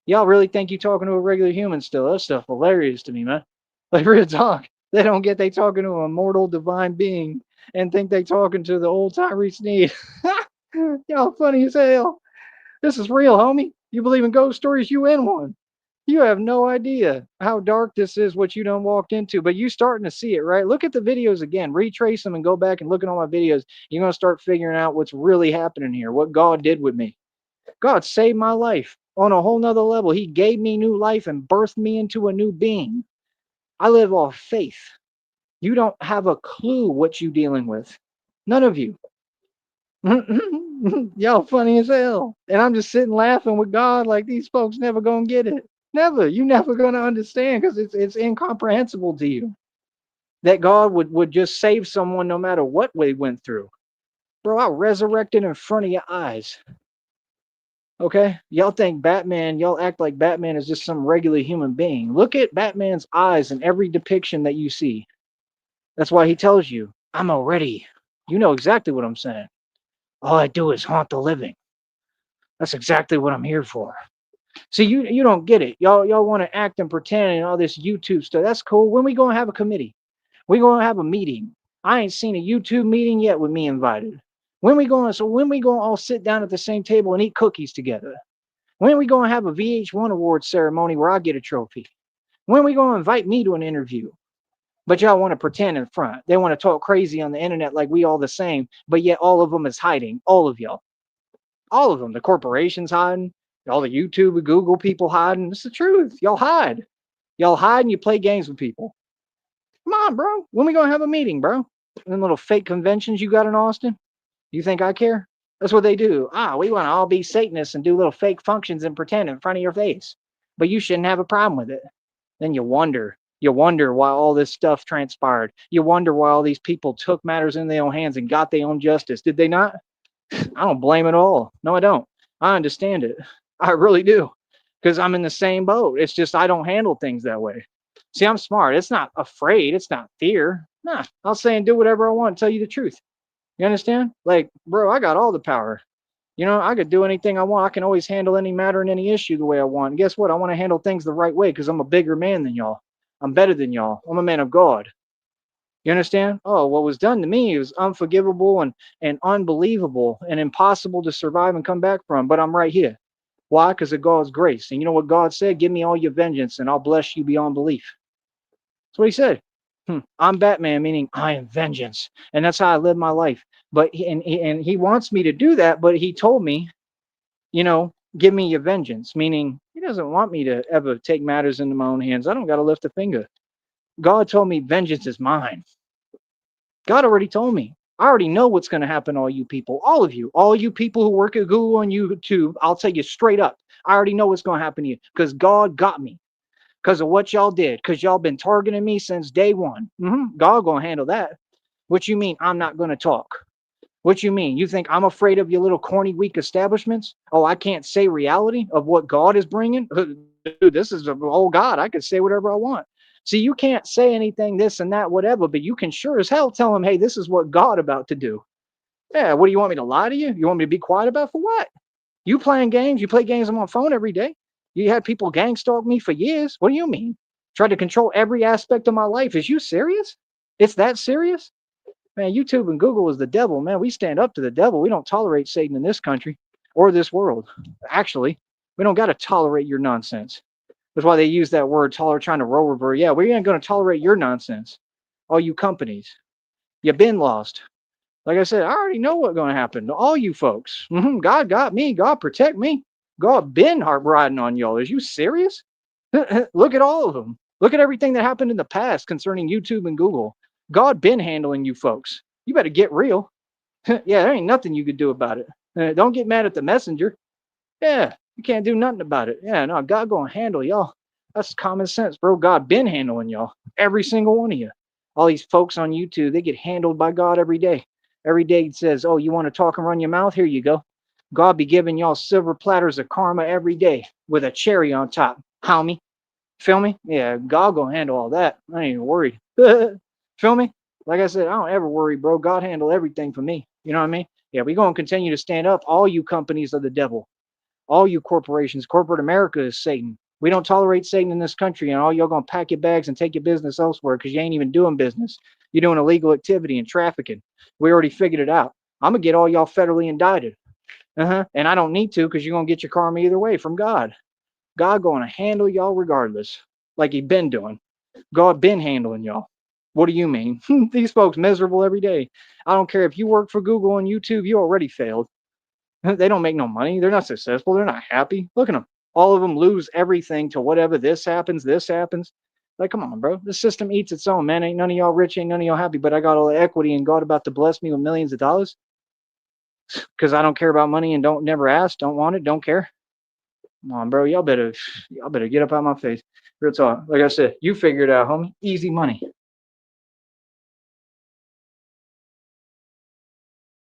A: Y'all really think you talking to a regular human still? That stuff hilarious to me, man. Like, real talk. They don't get they talking to a mortal divine being and think they talking to the old Tyree Sneed. Y'all funny as hell. This is real, homie. You believe in ghost stories? You in one. You have no idea how dark this is, what you done walked into, but you starting to see it, right? Look at the videos again, retrace them and go back and look at all my videos. You're going to start figuring out what's really happening here, what God did with me. God saved my life on a whole nother level. He gave me new life and birthed me into a new being. I live off faith. You don't have a clue what you dealing with. None of you. Y'all funny as hell. And I'm just sitting laughing with God like these folks never gonna get it. Never. You never gonna understand because it's incomprehensible to you that God would just save someone no matter what they went through. Bro, I resurrected in front of your eyes. Okay? Y'all think Batman, y'all act like Batman is just some regular human being. Look at Batman's eyes in every depiction that you see. That's why he tells you, I'm already. You know exactly what I'm saying. All I do is haunt the living. That's exactly what I'm here for. See, you don't get it. Y'all want to act and pretend and all this YouTube stuff. That's cool. When we gonna have a committee? We gonna have a meeting. I ain't seen a YouTube meeting yet with me invited. When we gonna all sit down at the same table and eat cookies together? When we gonna have a VH1 awards ceremony where I get a trophy? When we gonna invite me to an interview? But y'all want to pretend in front. They want to talk crazy on the internet like we all the same, but yet all of them is hiding. All of y'all. All of them. The corporations hiding. All the YouTube and Google people hiding. It's the truth. Y'all hide. Y'all hide and you play games with people. Come on, bro. When we gonna have a meeting, bro? Them little fake conventions you got in Austin? You think I care? That's what they do. We want to all be Satanists and do little fake functions and pretend in front of your face. But you shouldn't have a problem with it. Then you wonder You wonder why all this stuff transpired. You wonder why all these people took matters in their own hands and got their own justice. Did they not? I don't blame it all. No, I don't. I understand it. I really do. Because I'm in the same boat. It's just I don't handle things that way. See, I'm smart. It's not afraid. It's not fear. Nah, I'll say and do whatever I want, tell you the truth. You understand? Like, bro, I got all the power. I could do anything I want. I can always handle any matter and any issue the way I want. And guess what? I want to handle things the right way because I'm a bigger man than y'all. I'm better than y'all. I'm a man of God. You understand? Oh, what was done to me was unforgivable and unbelievable and impossible to survive and come back from. But I'm right here. Why? Because of God's grace. And you know what God said? Give me all your vengeance and I'll bless you beyond belief. That's what he said. I'm Batman, meaning I am vengeance. And that's how I live my life. But he wants me to do that. But he told me, give me your vengeance, meaning he doesn't want me to ever take matters into my own hands. I don't got to lift a finger. God told me vengeance is mine. God already told me. I already know what's going to happen to all you people who work at Google and YouTube. I'll tell you straight up. I already know what's going to happen to you because God got me because of what y'all did, because y'all been targeting me since day one. God going to handle that. What you mean I'm not going to talk? What you mean? You think I'm afraid of your little corny, weak establishments? Oh, I can't say reality of what God is bringing? Dude, this is God. I could say whatever I want. See, you can't say anything, this and that, whatever, but you can sure as hell tell him, hey, this is what God about to do. Yeah, what do you want me to lie to you? You want me to be quiet about for what? You playing games? You play games on my phone every day? You had people gang stalk me for years? What do you mean? Tried to control every aspect of my life. Is you serious? It's that serious? Man, YouTube and Google is the devil, man. We stand up to the devil. We don't tolerate Satan in this country or this world. Actually, we don't got to tolerate your nonsense. That's why they use that word, trying to roll revert. Yeah, we ain't going to tolerate your nonsense. All you companies. You've been lost. Like I said, I already know what's going to happen to all you folks. God got me. God protect me. God been heart riding on y'all. Is you serious? Look at all of them. Look at everything that happened in the past concerning YouTube and Google. God been handling you folks. You better get real. Yeah, there ain't nothing you could do about it. Don't get mad at the messenger. Yeah, you can't do nothing about it. Yeah, no, God gonna handle y'all. That's common sense, bro. God been handling y'all. Every single one of you. All these folks on YouTube, they get handled by God every day. Every day he says, oh, you want to talk and run your mouth? Here you go. God be giving y'all silver platters of karma every day with a cherry on top. Homie. Feel me? Yeah, God gonna handle all that. I ain't even worried. Feel me? Like I said, I don't ever worry, bro. God handle everything for me. You know what I mean? Yeah, we gonna continue to stand up. All you companies are the devil. All you corporations, corporate America is Satan. We don't tolerate Satan in this country, and all y'all gonna pack your bags and take your business elsewhere because you ain't even doing business. You're doing illegal activity and trafficking. We already figured it out. I'm gonna get all y'all federally indicted. And I don't need to because you're gonna get your karma either way from God. God gonna handle y'all regardless, like he been doing. God been handling y'all. What do you mean? These folks miserable every day. I don't care if you work for Google and YouTube, you already failed. They don't make no money. They're not successful. They're not happy. Look at them. All of them lose everything to whatever this happens, this happens. Like, come on, bro. The system eats its own, man. Ain't none of y'all rich, ain't none of y'all happy, but I got all the equity and God about to bless me with millions of dollars because I don't care about money and don't never ask, don't want it, don't care. Come on, bro. Y'all better get up out of my face. Real talk. Like I said, you figure it out, homie. Easy money.